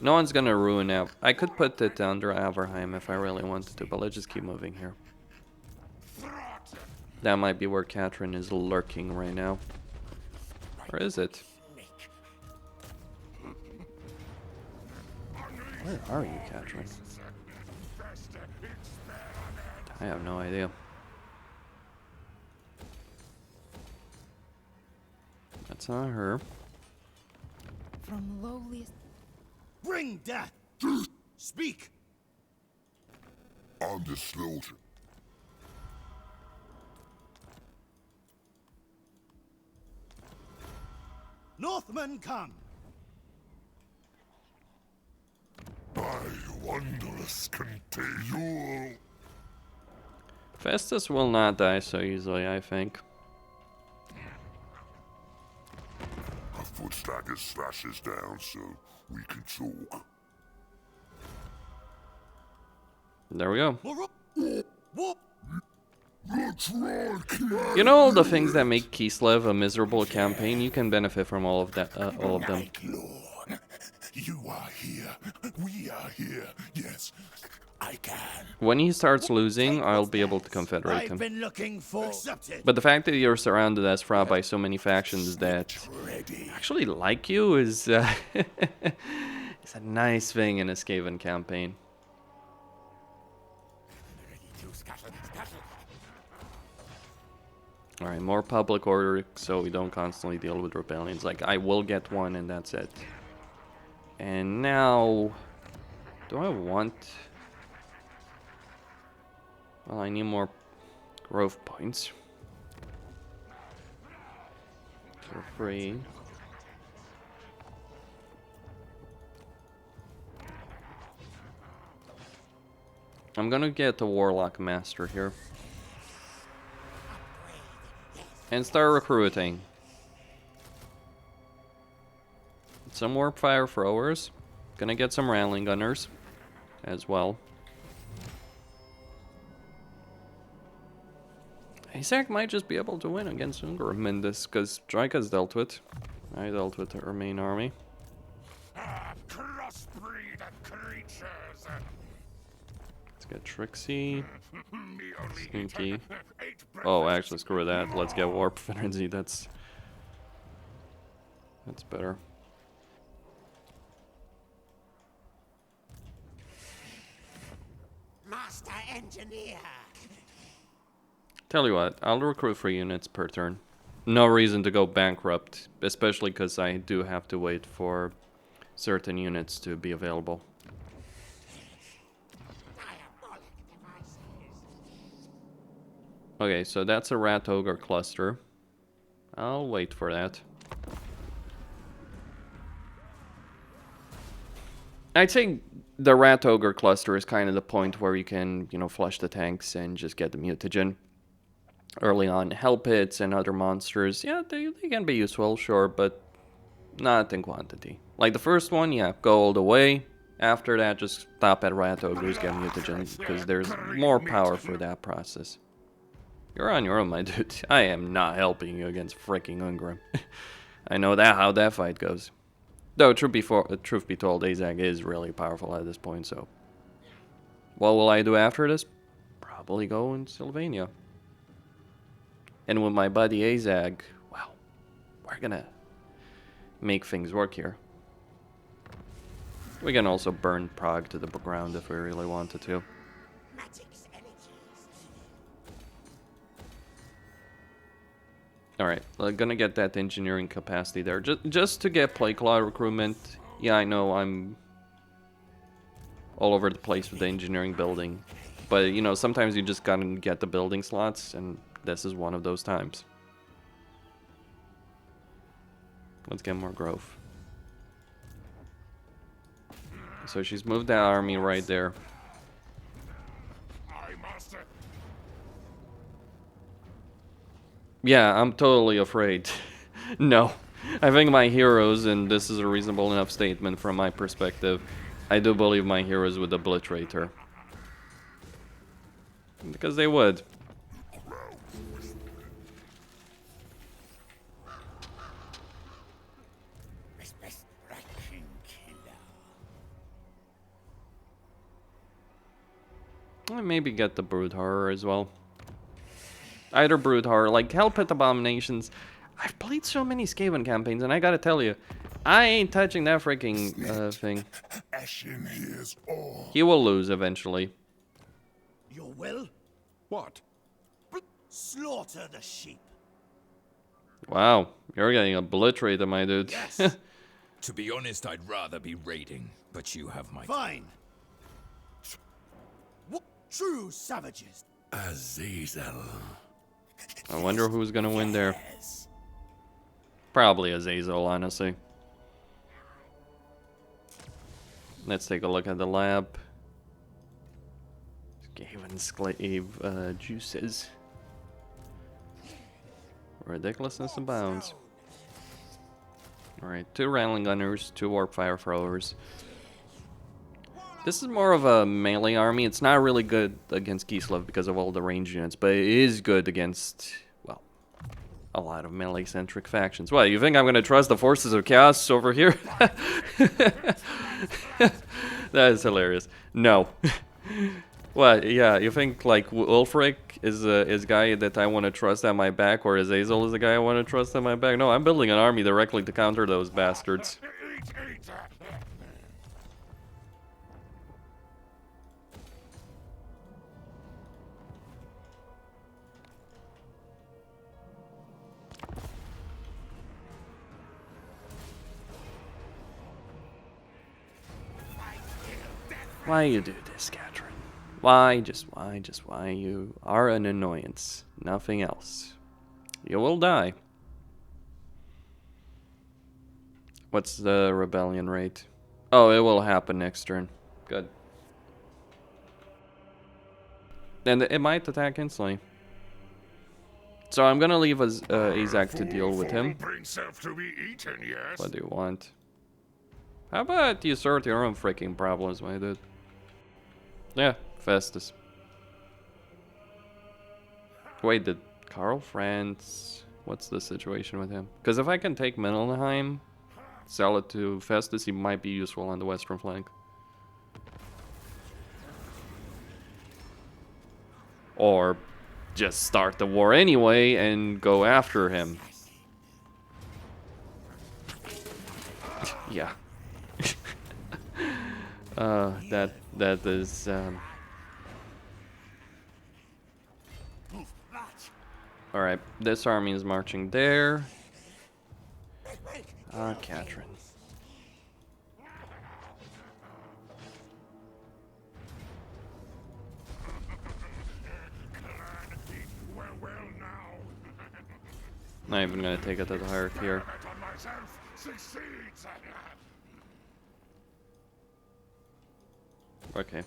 Speaker 1: No one's gonna ruin out. I could put it under Averheim if I really wanted to, but let's just keep moving here. That might be where Catherine is lurking right now. Or is it? Where are you, Catherine? I have no idea. That's not her.
Speaker 5: From lowliest.
Speaker 2: Bring death! Speak!
Speaker 4: Undisclosure.
Speaker 2: Northmen come!
Speaker 4: By wondrous contagion.
Speaker 1: Festus will not die so easily, I think.
Speaker 4: A foot stagger slashes down so we can talk.
Speaker 1: There we go.
Speaker 2: Whoop!
Speaker 4: That's right,
Speaker 1: You know all the things that make Kislev a miserable campaign? You can benefit from all of that, all of them.
Speaker 4: Lord, you are here. We are here. Yes, I can.
Speaker 1: When he starts losing, I'll be able to confederate
Speaker 2: I've
Speaker 1: him.
Speaker 2: been looking for... Accepted!
Speaker 1: But the fact that you're surrounded as Throt by so many factions that
Speaker 4: Ready.
Speaker 1: actually like you is it's a nice thing in a Skaven campaign. Alright, more public order so we don't constantly deal with rebellions. Like, I will get one and that's it. And now... Do I want... Well, I need more growth points. For free. I'm gonna get the Warlock Master here. And start recruiting. Some warp fire throwers. Gonna get some Rattling Gunners as well. Isaac might just be able to win against Ungram in this, because Draika's dealt with. I dealt with her main army.
Speaker 4: Crossbreed creatures.
Speaker 1: Let's get Trixie. Sneaky. Oh, actually, screw that. Let's get Warp Frenzy. That's better.
Speaker 2: Master Engineer!
Speaker 1: Tell you what, I'll recruit 3 units per turn. No reason to go bankrupt, especially because I do have to wait for certain units to be available. Okay, so that's a Rat Ogre cluster. I'll wait for that. I'd say the Rat Ogre cluster is kind of the point where you can, you know, flush the tanks and just get the mutagen early on. Hell pits and other monsters, yeah, they can be useful, sure, but not in quantity. Like the first one, yeah, go all the way. After that, just stop at Rat Ogres, get mutagen, because there's more power for that process. You're on your own, my dude. I am not helping you against freaking Ungram. I know that how that fight goes. Though, truth be told, Azag is really powerful at this point, so... What will I do after this? Probably go in Sylvania. And with my buddy Azag, well, we're gonna make things work here. We can also burn Prague to the ground if we really wanted to. Alright, I'm gonna get that engineering capacity there. Just to get Plague Claw recruitment. Yeah, I know I'm all over the place with the engineering building. But, you know, sometimes you just gotta get the building slots, and this is one of those times. Let's get more growth. So she's moved that army right there.
Speaker 3: Aye, master.
Speaker 1: Yeah, I'm totally afraid. No. I think my heroes, and this is a reasonable enough statement from my perspective, I do believe my heroes would obliterate her. Because they would. And maybe get the Brood Horror as well. Either Brood Horror, like Hellpit Abominations. I've played so many Skaven campaigns, and I gotta tell you, I ain't touching that freaking thing.
Speaker 4: Ashen hears all.
Speaker 1: He will lose eventually.
Speaker 2: Your will?
Speaker 3: What?
Speaker 2: Slaughter the sheep.
Speaker 1: Wow, you're getting obliterated, my dude.
Speaker 2: Yes.
Speaker 6: To be honest, I'd rather be raiding, but you have my...
Speaker 2: Fine. What true savages?
Speaker 4: Azazel.
Speaker 1: I wonder who's gonna win there.
Speaker 2: Yes.
Speaker 1: Probably Azazel, honestly. Let's take a look at the lab. Skaven Sklave juices. Ridiculousness abounds. Alright, 2 Rattling Gunners, 2 Warp Fire Throwers. This is more of a melee army. It's not really good against Kislev because of all the range units, but it is good against, well, a lot of melee-centric factions. What, you think I'm going to trust the forces of chaos over here? That is hilarious. No. What, yeah, you think, like, Ulfric is a guy that I want to trust at my back, or Azazel is a guy I want to trust at my back? No, I'm building an army directly to counter those bastards.
Speaker 3: Eat.
Speaker 1: Why you do this, Catherine? Why, just why you are an annoyance. Nothing else. You will die. What's the rebellion rate? Oh, it will happen next turn. Good. And it might attack instantly. So I'm gonna leave Azak to deal with him.
Speaker 3: Himself to be eaten, yes.
Speaker 1: What do you want? How about you sort your own freaking problems, my dude? Yeah, Festus. Wait, did Karl Franz... What's the situation with him? Because if I can take Menelheim, sell it to Festus, he might be useful on the western flank. Or just start the war anyway and go after him. Yeah. That is Alright, this army is marching there. Catherine.
Speaker 3: Well now.
Speaker 1: Not even gonna take it to the heart here.
Speaker 3: On myself succeeds.
Speaker 1: Okay.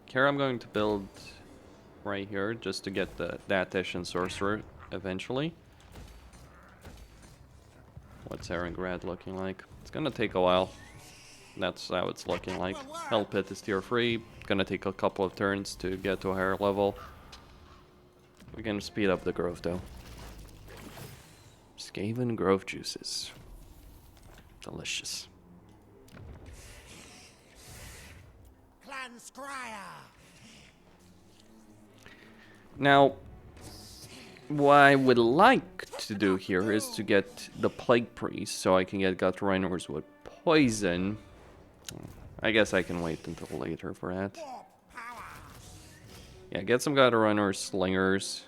Speaker 1: Here I'm going to build right here just to get the Datish Sorcerer eventually. What's Erengrad looking like? It's gonna take a while. That's how it's looking like. Hell Pit is tier 3. Gonna take a couple of turns to get to a higher level. We can speed up the growth though. Skaven growth juices. Delicious.
Speaker 2: Clan Scryer.
Speaker 1: Now, what I would like to do here is to get the Plague Priest so I can get Gut Rhinos with poison. I guess I can wait until later for that. Yeah, get some Gut Rhinos slingers.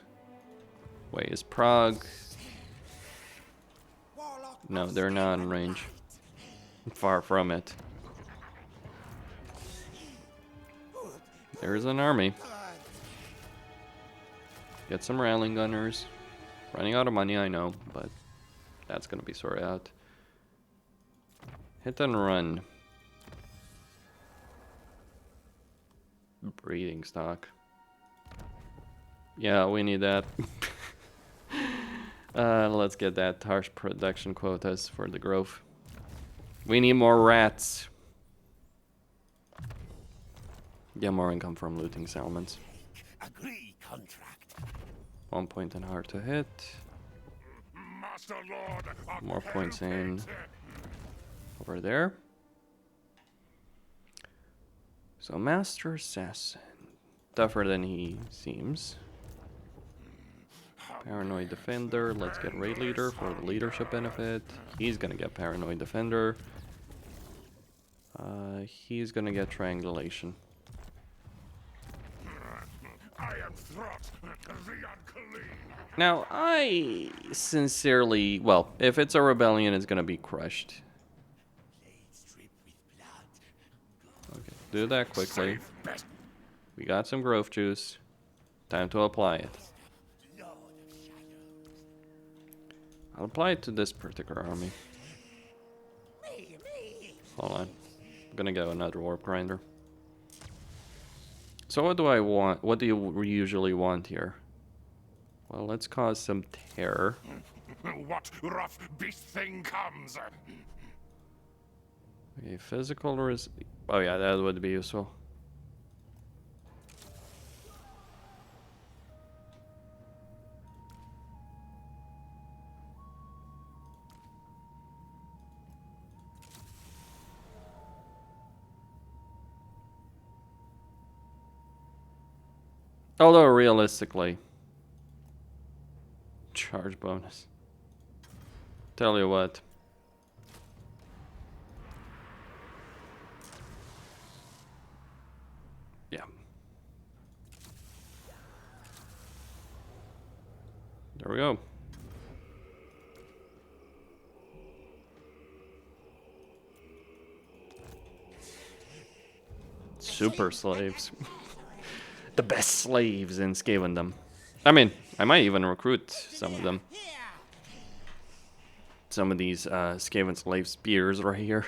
Speaker 1: Wait, is Prague? No, they're not in range. Far from it. There's an army. Get some Rattling Gunners. Running out of money, I know, but that's gonna be sorted out. Hit and run. Breeding stock. Yeah, we need that. Let's get that harsh production quotas for the growth. We need more rats. Get more income from looting settlements.
Speaker 2: Agree contract.
Speaker 1: 1 point in hard to hit.
Speaker 3: Master Lord of
Speaker 1: More points in
Speaker 3: Hellgate.
Speaker 1: over there. So Master Assassin. Tougher than he seems. Paranoid Defender. Let's get Raid Leader for the leadership benefit. He's gonna get Paranoid Defender. He's gonna get Triangulation.
Speaker 3: I am Throt, the Unclean.
Speaker 1: Now, I sincerely... Well, if it's a rebellion, it's gonna be crushed.
Speaker 2: Blades drip with blood.
Speaker 1: Okay, do that quickly.
Speaker 3: Save best.
Speaker 1: We got some growth juice. Time to apply it.
Speaker 2: Lord of Shadows.
Speaker 1: I'll apply it to this particular army.
Speaker 2: Me.
Speaker 1: Hold on. I'm gonna get another warp grinder. So what do I want? What do you usually want here? Well, let's cause some terror.
Speaker 3: What rough beast thing comes?
Speaker 1: Okay, physical oh yeah, that would be useful. Although realistically, charge bonus. Tell you what. Yeah. There we go. Super slaves. The best slaves in Skavendom. I mean, I might even recruit some of them. Some of these Skaven slave spears right here.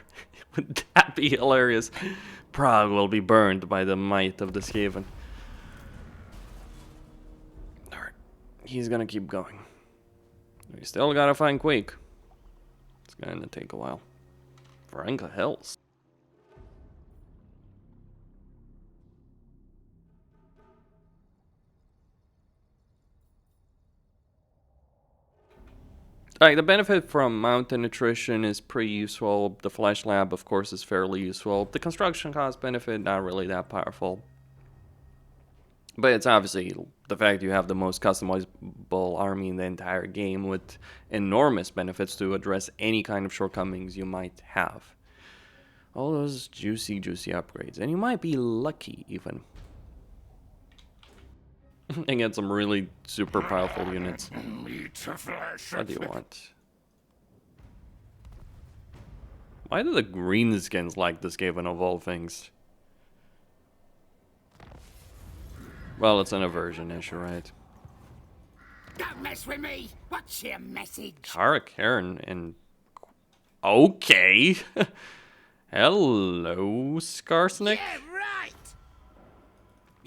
Speaker 1: Would that be hilarious? Prague will be burned by the might of the Skaven. Alright, he's gonna keep going. We still gotta find Quake. It's gonna take a while. Franca Hells. Alright, the benefit from mountain attrition is pretty useful. The flash lab, of course, is fairly useful. The construction cost benefit, not really that powerful. But it's obviously the fact you have the most customizable army in the entire game with enormous benefits to address any kind of shortcomings you might have. All those juicy upgrades. And you might be lucky, even. And get some really super powerful units.
Speaker 3: Meat to flesh.
Speaker 1: What do you want? Why do the greenskins like this Skaven of all things? Well, it's an aversion issue, right?
Speaker 2: Don't mess with me. What's your message?
Speaker 1: Kara Karen and... Okay. Hello, Skarsnik.
Speaker 2: Yeah, right.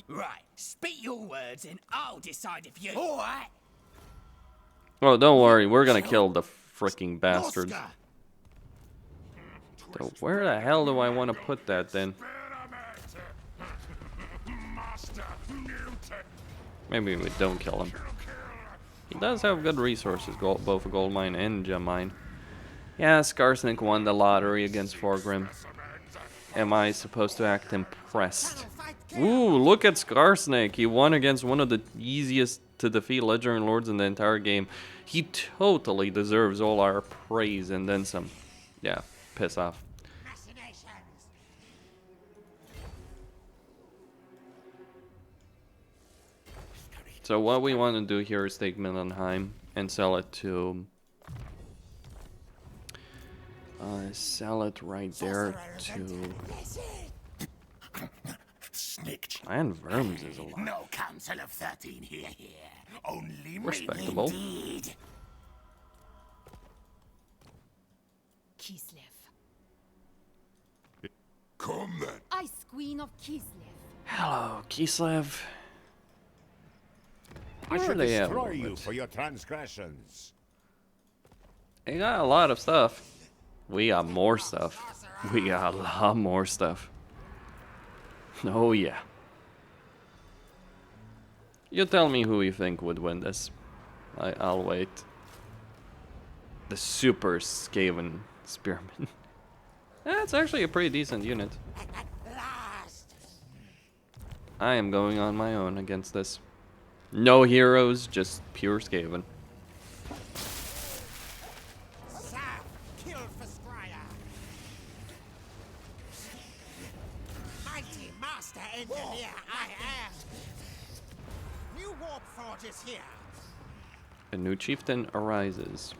Speaker 2: Right. Speak your words and I'll decide if you... All right.
Speaker 1: Oh, don't worry. We're gonna kill the freaking bastards.
Speaker 2: Oscar.
Speaker 1: So where the hell do I want to put that, then?
Speaker 3: Master Mutant.
Speaker 1: Maybe we don't kill him. He does have good resources, both a gold mine and gem mine. Yeah, Skarsnik won the lottery against Forgrim. Am I supposed to act impressed? Ooh, look at Skarsnik. He won against one of the easiest to defeat Legendary Lords in the entire game. He totally deserves all our praise and then some. Yeah, piss off. So what we want to do here is take Millenheim and sell it to... sell it right there to...
Speaker 2: Snitch.
Speaker 1: Iron Verms is a lot.
Speaker 2: No Council of 13 here. Only
Speaker 1: Respectable.
Speaker 2: me indeed.
Speaker 5: Kislev.
Speaker 4: Come then.
Speaker 5: Ice Queen of Kislev.
Speaker 1: Hello, Kislev.
Speaker 3: I
Speaker 1: Where
Speaker 3: shall
Speaker 1: are they at?
Speaker 3: destroy you for your transgressions.
Speaker 1: They got a lot of stuff. We got more stuff. We got a lot more stuff. Oh yeah. You tell me who you think would win this. I'll wait. The Super Skaven Spearman. That's actually a pretty decent unit. I am going on my own against this. No heroes, just pure Skaven.
Speaker 2: Kill for Scryer. Mighty Master Engineer, I am. New warp forge is here.
Speaker 1: A new chieftain arises.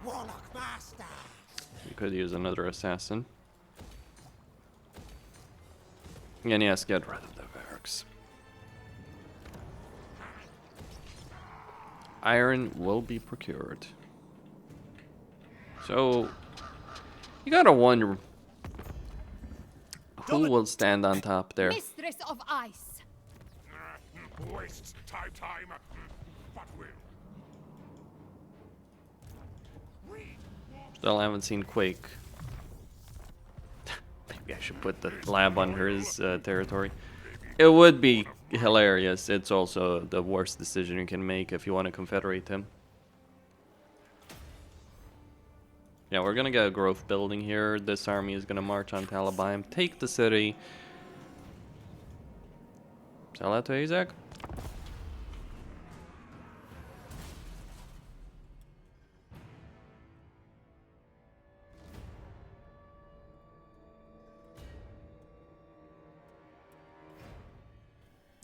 Speaker 2: Warlock Master.
Speaker 1: You could use another assassin. And yes, get rid of the barracks. Iron will be procured. So, you gotta wonder who will stand on top there.
Speaker 7: Mistress of Ice.
Speaker 3: Waste time, but will.
Speaker 1: Still haven't seen Quake. Maybe I should put the lab under his territory. It would be hilarious. It's also the worst decision you can make if you want to confederate him. Yeah, we're gonna get a growth building here. This army is gonna march on Talabheim, take the city. Sell that to Isaac.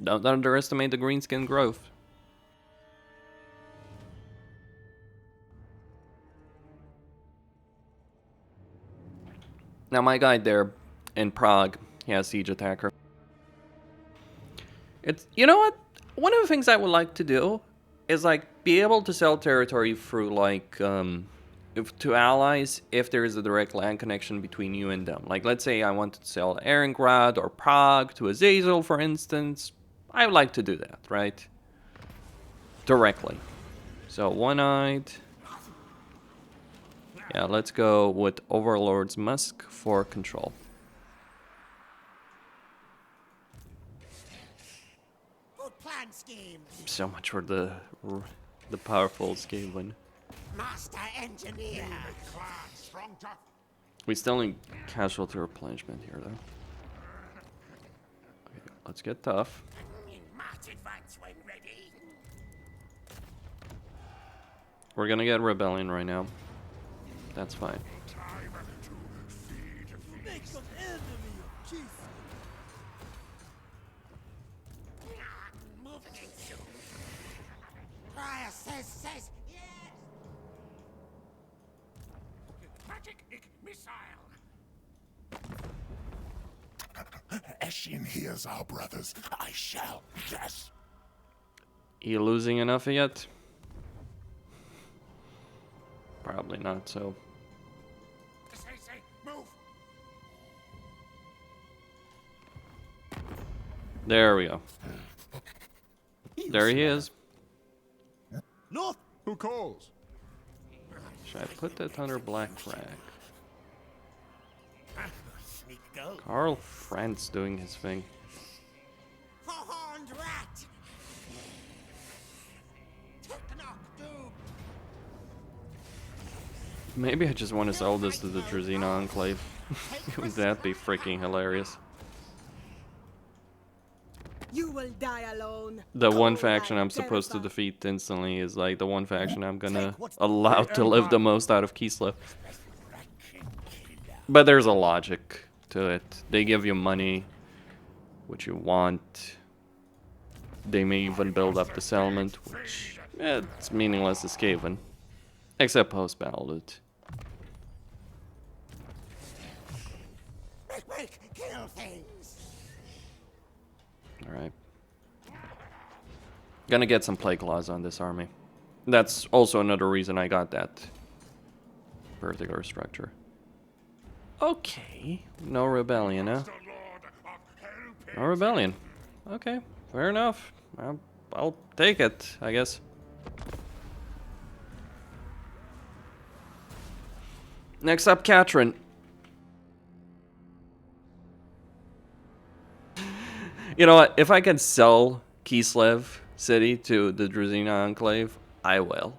Speaker 1: Don't underestimate the greenskin growth. Now my guy there in Prague, he has siege attacker. It's, you know what? One of the things I would like to do is like be able to sell territory through like to allies if there is a direct land connection between you and them. Like let's say I wanted to sell Ehrengrad or Prague to Azazel, for instance. I would like to do that, right? Directly. So one-eyed. Yeah, let's go with Overlord's Musk for control.
Speaker 2: Good plan scheme.
Speaker 1: So much for the powerful Skaven.
Speaker 2: Master Engineer.
Speaker 3: Clan strong tough.
Speaker 1: We still need casualty replenishment here, though. Okay, let's get tough.
Speaker 2: March advance when ready.
Speaker 1: We're gonna get rebellion right now. That's fine.
Speaker 3: Time to feed the
Speaker 2: Make some enemy of Jesus. Moving in soon. Prior says yes.
Speaker 3: magic missile.
Speaker 4: Eshin hears our brothers. I shall, yes.
Speaker 1: You losing enough yet? Probably not, so.
Speaker 3: Say, move.
Speaker 1: There we go. There he is.
Speaker 2: North.
Speaker 3: Who calls?
Speaker 1: Should I put that under Black Flag?
Speaker 2: Sneak go.
Speaker 1: Karl Franz doing his thing.
Speaker 2: Four-horned rat. Technoc doomed.
Speaker 1: Maybe I just want to sell this to the Drazina Enclave. That'd be freaking hilarious.
Speaker 7: You will die alone.
Speaker 1: The one
Speaker 7: Cold
Speaker 1: faction
Speaker 7: and
Speaker 1: I'm supposed to
Speaker 7: terrified.
Speaker 1: defeat instantly is like the one faction I'm gonna allow to live the most out of Kislev. But there's a logic to it. They give you money, which you want. They may even build up the settlement, which it's meaningless as Skaven. Except post-battle loot.
Speaker 2: Make, kill things.
Speaker 1: Alright. Gonna get some plague laws on this army. That's also another reason I got that particular structure. Okay. No rebellion, huh?
Speaker 3: The Lord
Speaker 1: A rebellion. Okay, fair enough. I'll take it, I guess. Next up, Katrin. You know what? If I can sell Kislev City to the Druzina Enclave, I will.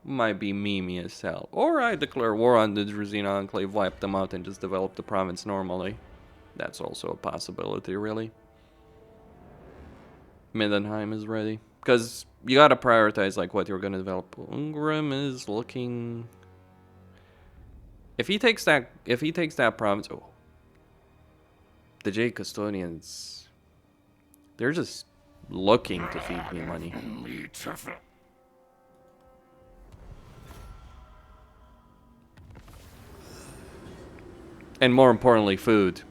Speaker 1: Might be memey as hell. Or I declare war on the Druzina Enclave, wipe them out, and just develop the province normally. That's also a possibility, really. Middenheim is ready. Because you gotta prioritize like what you're gonna develop. Ungrim is looking... If he takes that province... Oh. The J Custodians... They're just looking to feed me money. And more importantly, food.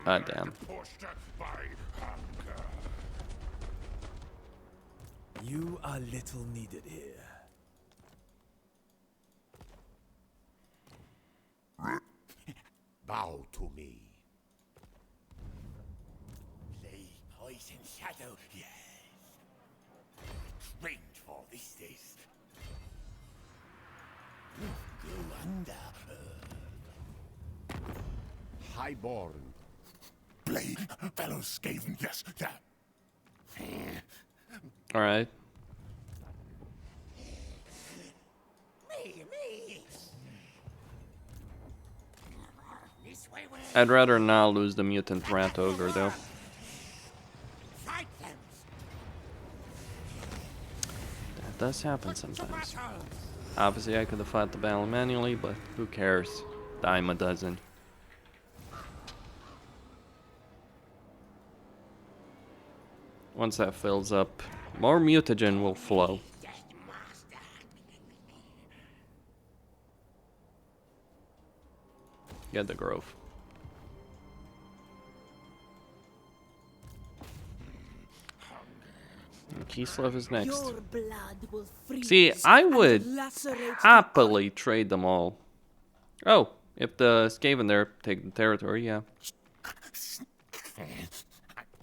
Speaker 1: Ah, damn.
Speaker 8: You are little needed here.
Speaker 3: Bow to me.
Speaker 2: Play poison shadow, yes. Trained for this. Go under.
Speaker 3: Highborn. Blade, fellow Skaven, yes, yeah.
Speaker 1: Alright.
Speaker 2: Me. This way,
Speaker 1: I'd rather not lose the mutant rat ogre though.
Speaker 2: fight them.
Speaker 1: That does happen sometimes. Obviously I could have fought the battle manually, but who cares? Dime a dozen. Once that fills up, more mutagen will flow. Get the grove. Kislev is next.
Speaker 7: Your blood will freeze
Speaker 1: See, I
Speaker 7: and
Speaker 1: would
Speaker 7: lacerate
Speaker 1: happily trade them all. Oh, if the Skaven there take the territory, yeah.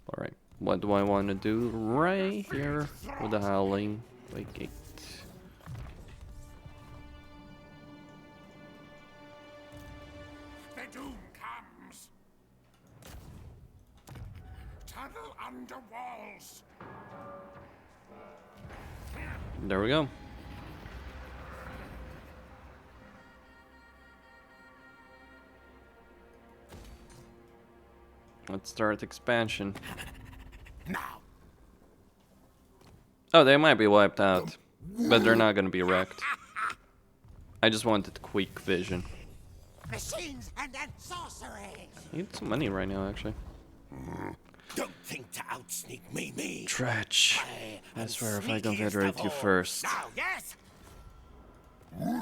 Speaker 1: Alright, what do I want to do right here with the Howling? Vacate.
Speaker 3: The doom comes. Tunnel under walls.
Speaker 1: There we go. Let's start expansion.
Speaker 3: Now.
Speaker 1: Oh, they might be wiped out, but they're not gonna be wrecked. I just wanted quick vision.
Speaker 2: Machines and then sorcery.
Speaker 1: Need some money right now, actually.
Speaker 2: Don't think to outsneak me.
Speaker 1: Tretch. I swear if I confederate you first.
Speaker 2: Now, yes.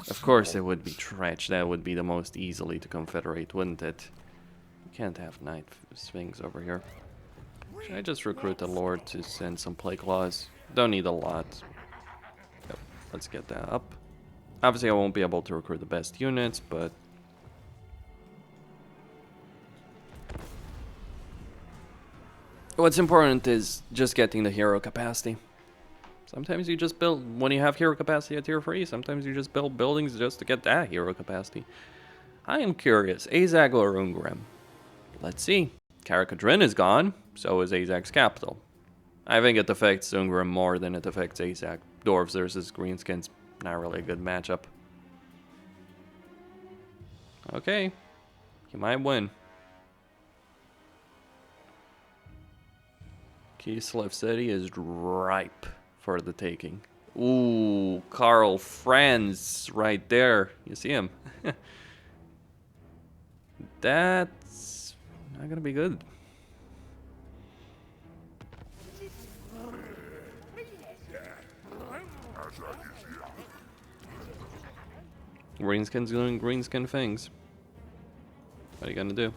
Speaker 1: Of course it would be Tretch. That would be the most easily to confederate, wouldn't it? You can't have Night Sphinx over here. Should I just recruit the Lord to send some Plague Claws? Don't need a lot. Yep, let's get that up. Obviously I won't be able to recruit the best units, but... what's important is just getting the hero capacity. Sometimes you just build, when you have hero capacity at tier 3, sometimes you just build buildings just to get that hero capacity. I am curious, Azag or Ungrim? Let's see. Karakadrin is gone, so is Azag's capital. I think it affects Ungrim more than it affects Azag. Dwarves versus Greenskins, not really a good matchup. Okay, he might win. Kislev City is ripe for the taking. Ooh, Karl Franz right there. You see him? That's not gonna be good. Greenskin's doing greenskin things. What are you gonna do?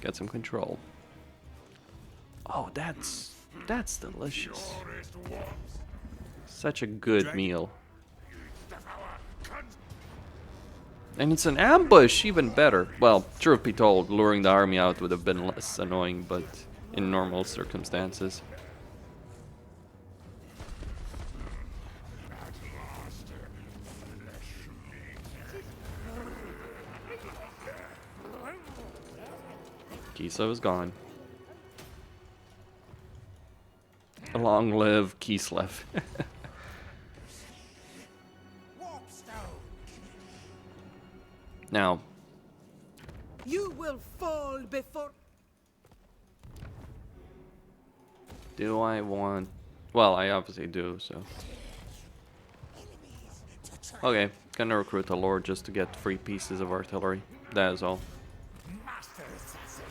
Speaker 1: Get some control. Oh, that's delicious. Such a good meal. And it's an ambush, even better. Well, truth be told, luring the army out would have been less annoying, but in normal circumstances. Kislev is gone. Long live Kislev. Now,
Speaker 7: You will fall before.
Speaker 1: do I want... Well, I obviously do, so... Okay, gonna recruit a lord just to get 3 pieces of artillery. That is all.
Speaker 3: Master assassin.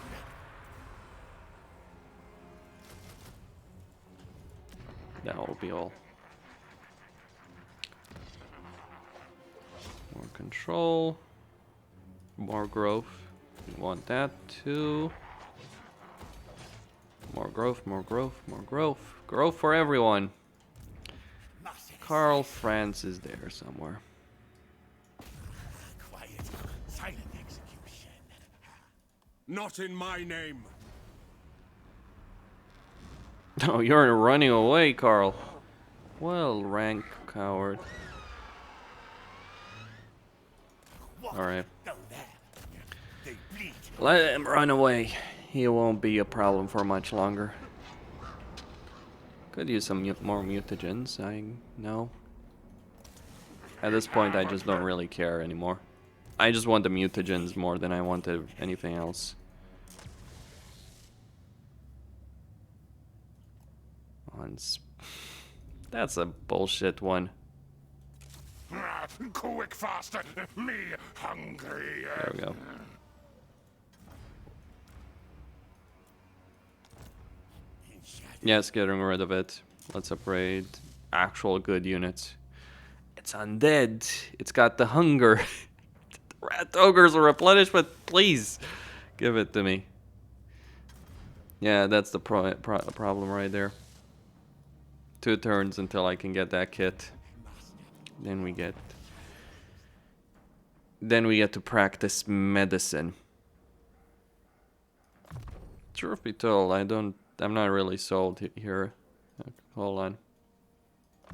Speaker 1: That will be all. More control. More growth. We want that too. More growth, more growth, more growth. Growth for everyone. Karl Franz is there somewhere.
Speaker 3: Quiet. Silent execution. Not in my name.
Speaker 1: Oh, you're running away, Karl. Well, rank coward. Alright.
Speaker 3: Go there. They bleed.
Speaker 1: Let him run away. He won't be a problem for much longer. Could use some more mutagens, I know. At this point, I just don't really care anymore. I just want the mutagens more than I wanted anything else. That's a bullshit one.
Speaker 3: Quick, faster. Me hungry.
Speaker 1: There we go. Yes, getting rid of it. Let's upgrade actual good units. It's undead. It's got the hunger. The rat ogres are replenished, but please give it to me. Yeah, that's the problem right there. 2 turns until I can get that kit. Then we get to practice medicine. Truth be told, I'm not really sold here. Hold on.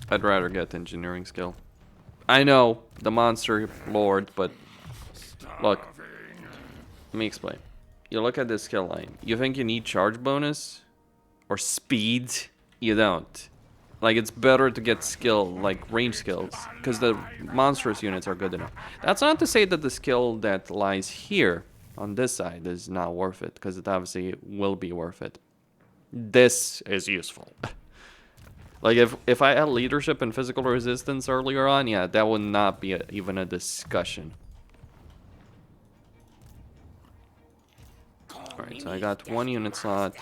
Speaker 1: I'd rather get engineering skill. I know, the monster lord, but look. Let me explain. You look at this skill line. You think you need charge bonus? Or speed? You don't. Like, it's better to get skill, like range skills, because the monstrous units are good enough. That's not to say that the skill that lies here on this side is not worth it, because it obviously will be worth it. This is useful. Like, if I had leadership and physical resistance earlier on, yeah, that would not be even a discussion. Alright, so I got 1 unit slot.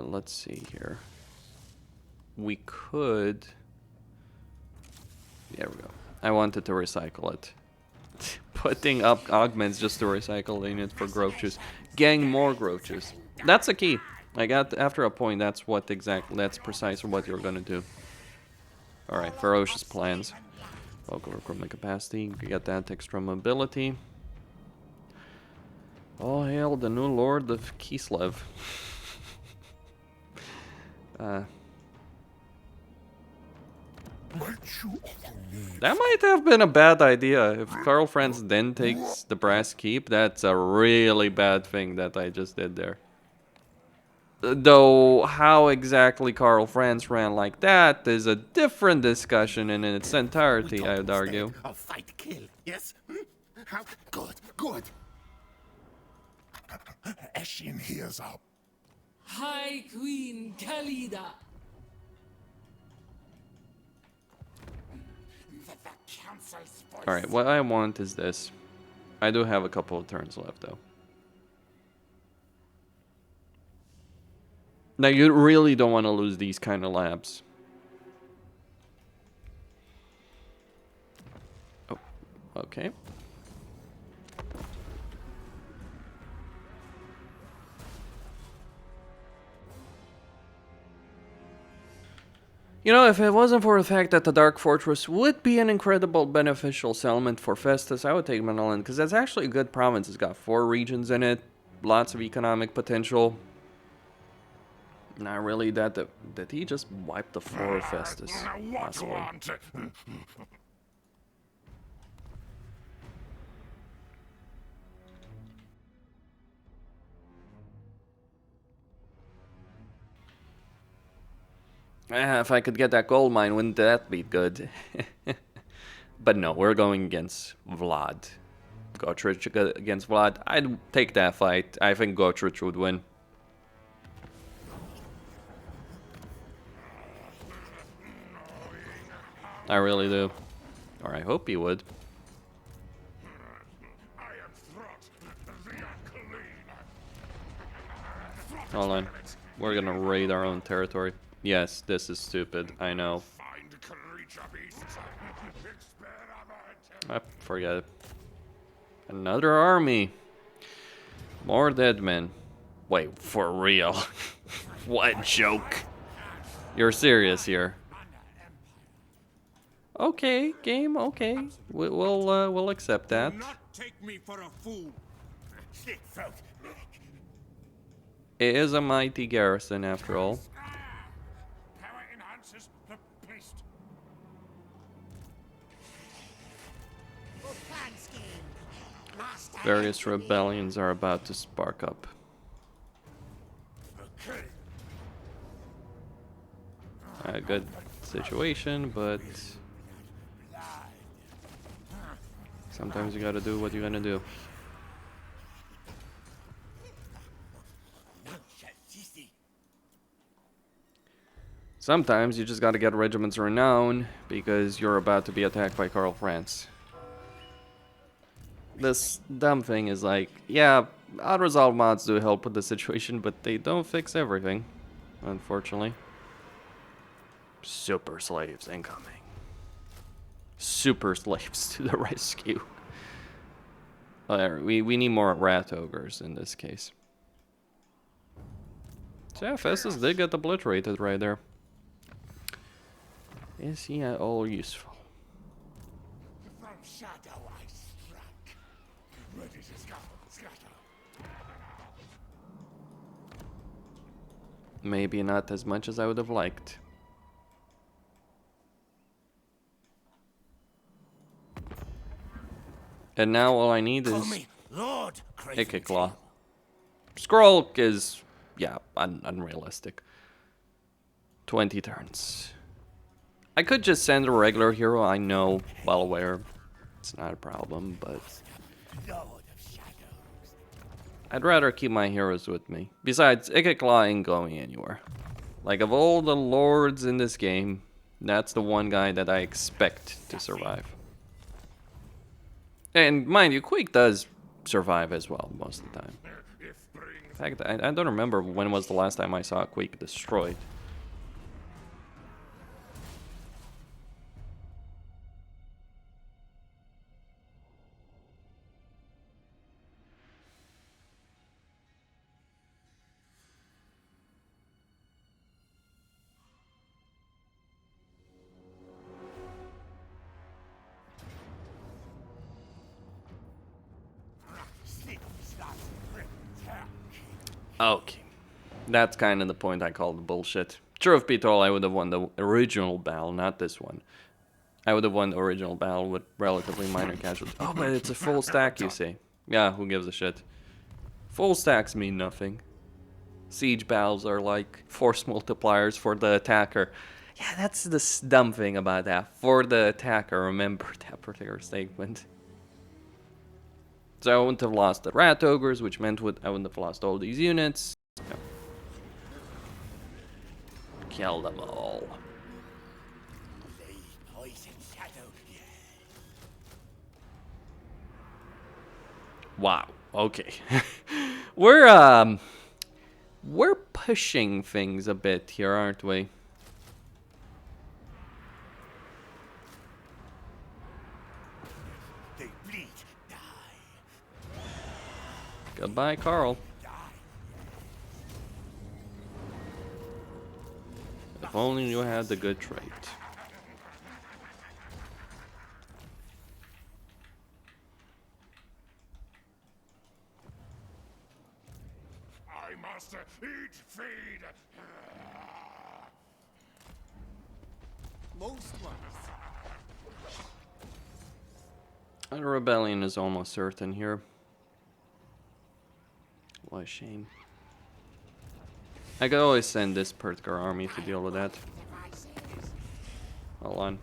Speaker 1: Let's see here. We could... There we go. I wanted to recycle it. Putting up augments just to recycle the units for growth juice. Getting more growth juice. That's a key. I got after a point. That's precisely what you're gonna do. All right, ferocious plans. Local recruitment capacity. You get that extra mobility. All hail the new lord of Kislev. That might have been a bad idea. If Karl Franz then takes the brass keep, that's a really bad thing that I just did there. Though how exactly Karl Franz ran like that is a different discussion in its entirety, I would argue.
Speaker 3: I'll fight, kill. Yes? How good, good. Eshin hears up.
Speaker 7: High Queen Khalida.
Speaker 1: Alright, what I want is this. I do have a couple of turns left, though. Now, you really don't want to lose these kind of labs. Oh, okay. You know, if it wasn't for the fact that the Dark Fortress would be an incredible beneficial settlement for Festus, I would take Manolan, because that's actually a good province. It's got 4 regions in it, lots of economic potential. Not really that... Did he just wipe the floor of Festus? Possibly. If I could get that gold mine, wouldn't that be good? But no, we're going against Vlad. Gotrich against Vlad. I'd take that fight. I think Gotrich would win. I really do. Or I hope he would.
Speaker 3: I am Throt, the Unclean.
Speaker 1: Hold on. We're gonna raid our own territory. Yes, this is stupid. I know.
Speaker 3: Find creature beasts. Experiment.
Speaker 1: I forget it. Another army. More dead men. Wait, for real? What joke? You're serious here. Okay, game, okay. We'll accept that.
Speaker 3: Do not take me for a fool. Slit throat.
Speaker 1: It is a mighty garrison after all.
Speaker 3: Power enhances the beast.
Speaker 1: Various rebellions are about to spark up.
Speaker 3: Okay.
Speaker 1: A good situation, but sometimes you gotta do what you're gonna do. Sometimes you just gotta get regiments renown because you're about to be attacked by Karl Franz. This dumb thing is like, yeah, Autoresolve mods do help with the situation, but they don't fix everything, unfortunately. Super slaves incoming. Super slaves to the rescue. We need more rat ogres in this case. So yeah, Festus did get obliterated right there. Is he at all useful?
Speaker 3: From shadow I struck. Ready to scatter.
Speaker 1: Maybe not as much as I would have liked. And now all I need is
Speaker 2: Lord.
Speaker 1: Ikiclaw. Scroll is, yeah, unrealistic. 20 turns. I could just send a regular hero, I know, well aware. It's not a problem, but I'd rather keep my heroes with me. Besides, Ikiclaw ain't going anywhere. Like, of all the lords in this game, that's the one guy that I expect to survive. And mind you, Quake does survive as well most of the time. In fact, I don't remember when was the last time I saw Quake destroyed. Okay. That's kind of the point I call the bullshit. Truth be told, I would have won the original battle, not this one. I would have won the original battle with relatively minor casualties. Oh, but it's a full stack, you see. Yeah, who gives a shit? Full stacks mean nothing. Siege battles are like force multipliers for the attacker. Yeah, that's the dumb thing about that. For the attacker, remember that particular statement. So I wouldn't have lost the rat ogres, which meant I wouldn't have lost all these units. No. Kill them all. Wow. Okay. We're pushing things a bit here, aren't we? Goodbye, Carl. If only you had the good trait.
Speaker 3: I must eat, feed.
Speaker 2: Most ones.
Speaker 1: A rebellion is almost certain here. What a shame. I could always send this particular army to deal with that. Hold on.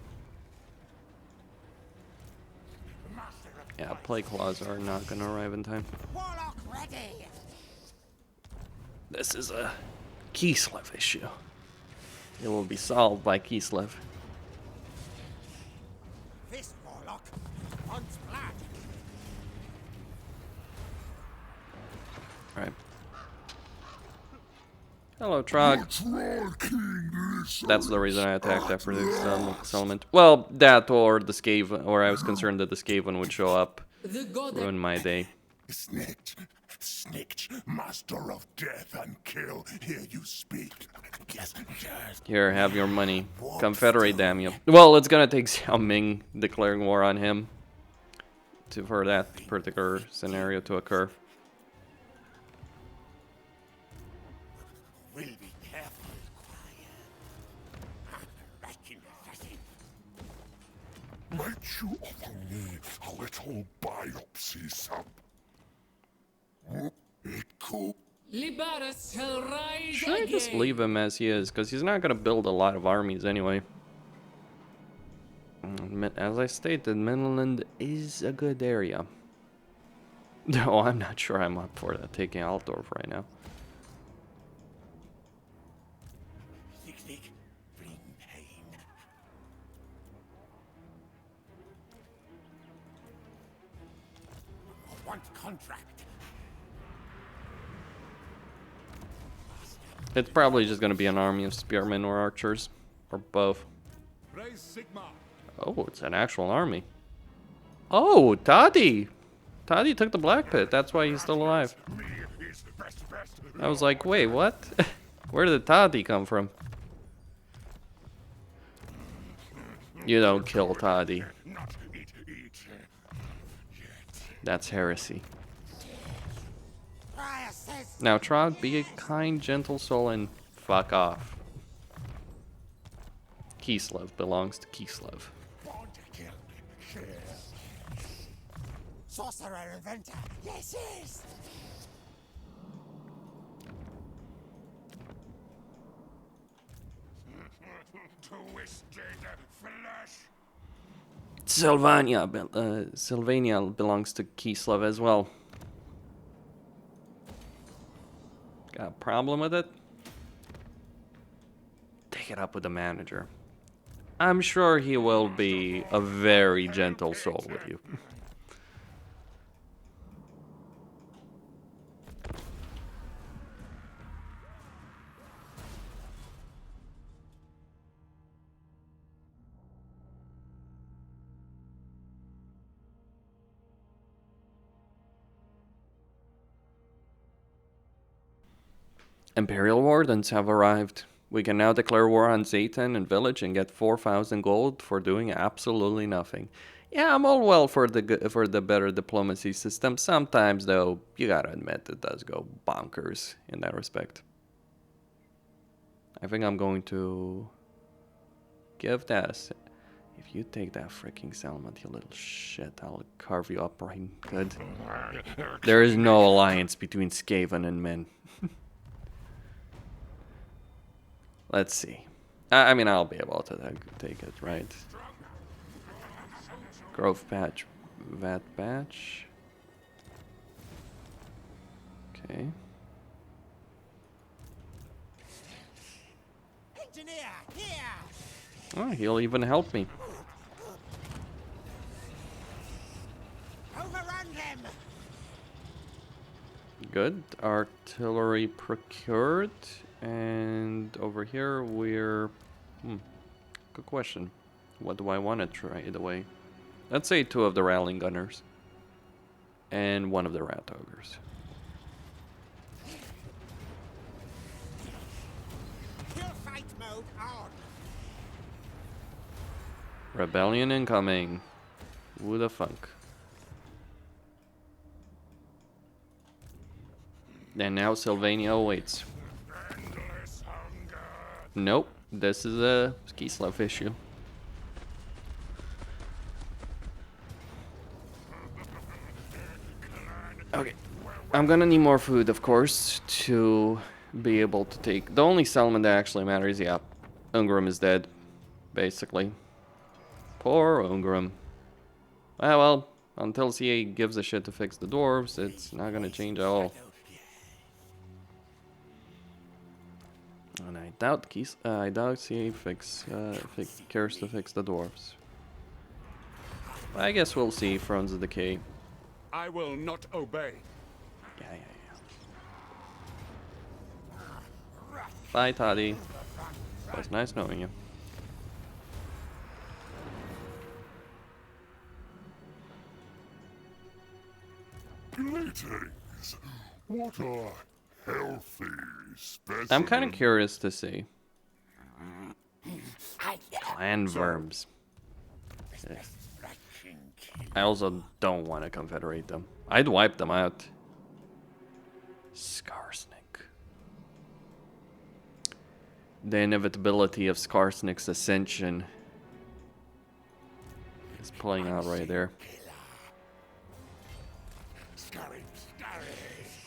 Speaker 1: Yeah, plague claws are not gonna arrive in time.
Speaker 2: Warlock ready.
Speaker 1: This is a Kislev issue. It will be solved by Kislev.
Speaker 2: This warlock wants blood.
Speaker 1: Alright. Hello, Trog. That's the reason I attacked after the settlement. Well, that or the Skaven, or I was concerned that the Skaven would show up.
Speaker 7: The god
Speaker 1: Ruin my day.
Speaker 4: Snitch, snitch, master of death and kill, hear you speak. Yes, yes.
Speaker 1: Here, have your money. Confederate, damn you. Well, it's gonna take Xiao Ming declaring war on him for that particular scenario to occur.
Speaker 2: We'll be careful, quiet. Reckon assassin.
Speaker 4: Might you offer me a little biopsy sub? It could.
Speaker 7: Liberus shall rise
Speaker 1: Should I just
Speaker 7: again.
Speaker 1: leave him as he is? Because he's not gonna build a lot of armies anyway. As I stated, Midland is a good area. No, I'm not sure I'm up for that, taking Altdorf right now.
Speaker 2: Sick, bring pain. I want contract.
Speaker 1: It's probably just gonna be an army of spearmen or archers, or both.
Speaker 3: Raise Sigma.
Speaker 1: Oh, it's an actual army. Oh, Toddy! Toddy took the Black Pit, that's why he's still alive.
Speaker 3: Me is best.
Speaker 1: I was like, wait, what? Where did Toddy come from? You don't kill Toddy.
Speaker 3: Not eat.
Speaker 1: That's heresy.
Speaker 2: Prior says
Speaker 1: Now, Trog, be a kind, gentle soul and fuck off. Kislev belongs to Kislev.
Speaker 3: Born to kill.
Speaker 2: sorcerer inventor. Yes.
Speaker 3: Twisted flesh.
Speaker 1: Sylvania belongs to Kislev as well. Got a problem with it? Take it up with the manager. I'm sure he will be a very gentle soul with you. Imperial Wardens have arrived. We can now declare war on Zaytan and Village and get 4,000 gold for doing absolutely nothing. Yeah, I'm all well for the better diplomacy system. Sometimes, though, you gotta admit it does go bonkers in that respect. I think I'm going to give that. If you take that freaking settlement, you little shit, I'll carve you up right good. There is no alliance between Skaven and men. Let's see. I mean, I'll be able to take it, right? Grove Patch. Vat Patch. Okay.
Speaker 2: Engineer, here.
Speaker 1: Oh, he'll even help me.
Speaker 2: Overrun them.
Speaker 1: Good. Artillery procured. And over here we're... good question. What do I want to trade away? Let's say 2 of the Rattling Gunners. And 1 of the Rat Ogres.
Speaker 2: Pure fight mode.
Speaker 3: Held on.
Speaker 1: Rebellion incoming. Who the funk? And now Sylvania awaits.
Speaker 3: Endless hunger.
Speaker 1: Nope, this is a Kislev issue. Okay, I'm gonna need more food, of course, to be able to take... The only settlement that actually matters, yeah, Ungrim is dead, basically. Poor Ungrim. Ah, well, until CA gives a shit to fix the dwarves, it's not gonna change at all. And I doubt CA cares to fix the dwarves. I guess we'll see Thrones of Decay.
Speaker 3: I will not obey.
Speaker 1: Yeah. Bye, Toddy. It was nice knowing you.
Speaker 4: Greetings. What a healthy specimen.
Speaker 1: I'm kind of curious to see. Clan worms. I also don't want to confederate them. I'd wipe them out. Skarsnik. The inevitability of Skarsnik's ascension is playing out right there.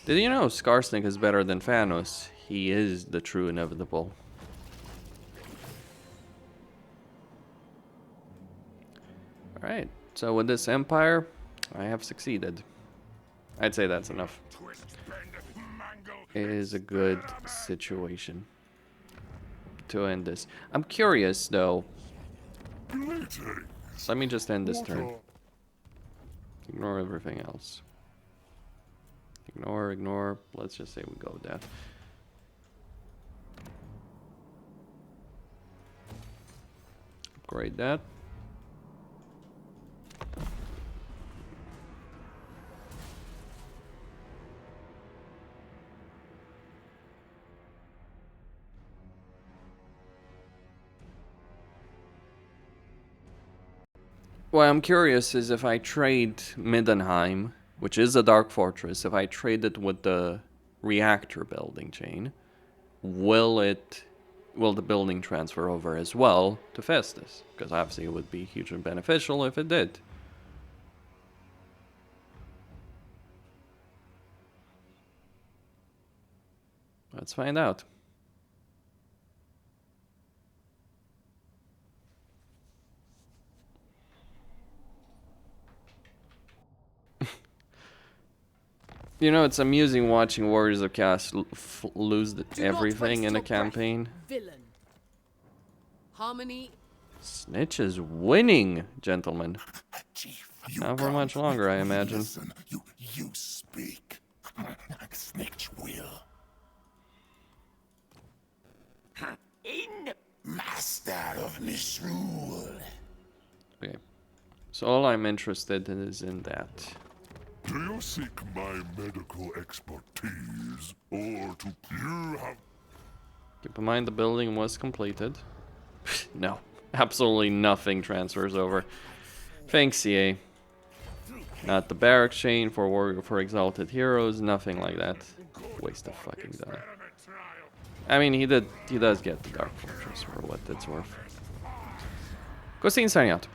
Speaker 1: Did you know Skarsnik is better than Thanos? He is the true inevitable. Alright, so with this empire, I have succeeded. I'd say that's enough. It is a good situation to end this. I'm curious though. Let me just end this turn. Ignore everything else. Ignore. Let's just say we go with that. Upgrade that. What I'm curious is if I trade Middenheim, which is a dark fortress, if I trade it with the reactor building chain, will the building transfer over as well to Festus? Because obviously it would be hugely beneficial if it did. Let's find out. You know, it's amusing watching Warriors of Chaos lose everything in a campaign.
Speaker 7: Villain. Harmony.
Speaker 1: Snitch is winning, gentlemen. Not for much longer, I imagine.
Speaker 4: Listen, you speak. Snitch will. In master of misrule.
Speaker 1: Okay. So all I'm interested in is in that.
Speaker 4: Do you seek my medical expertise, or to you have...
Speaker 1: Keep in mind the building was completed. No, absolutely nothing transfers over. Thanks, CA. Not the barrack chain for exalted heroes, nothing like that. Waste of fucking time. I mean, he does get the Dark Fortress for what it's worth. Cosine signing out.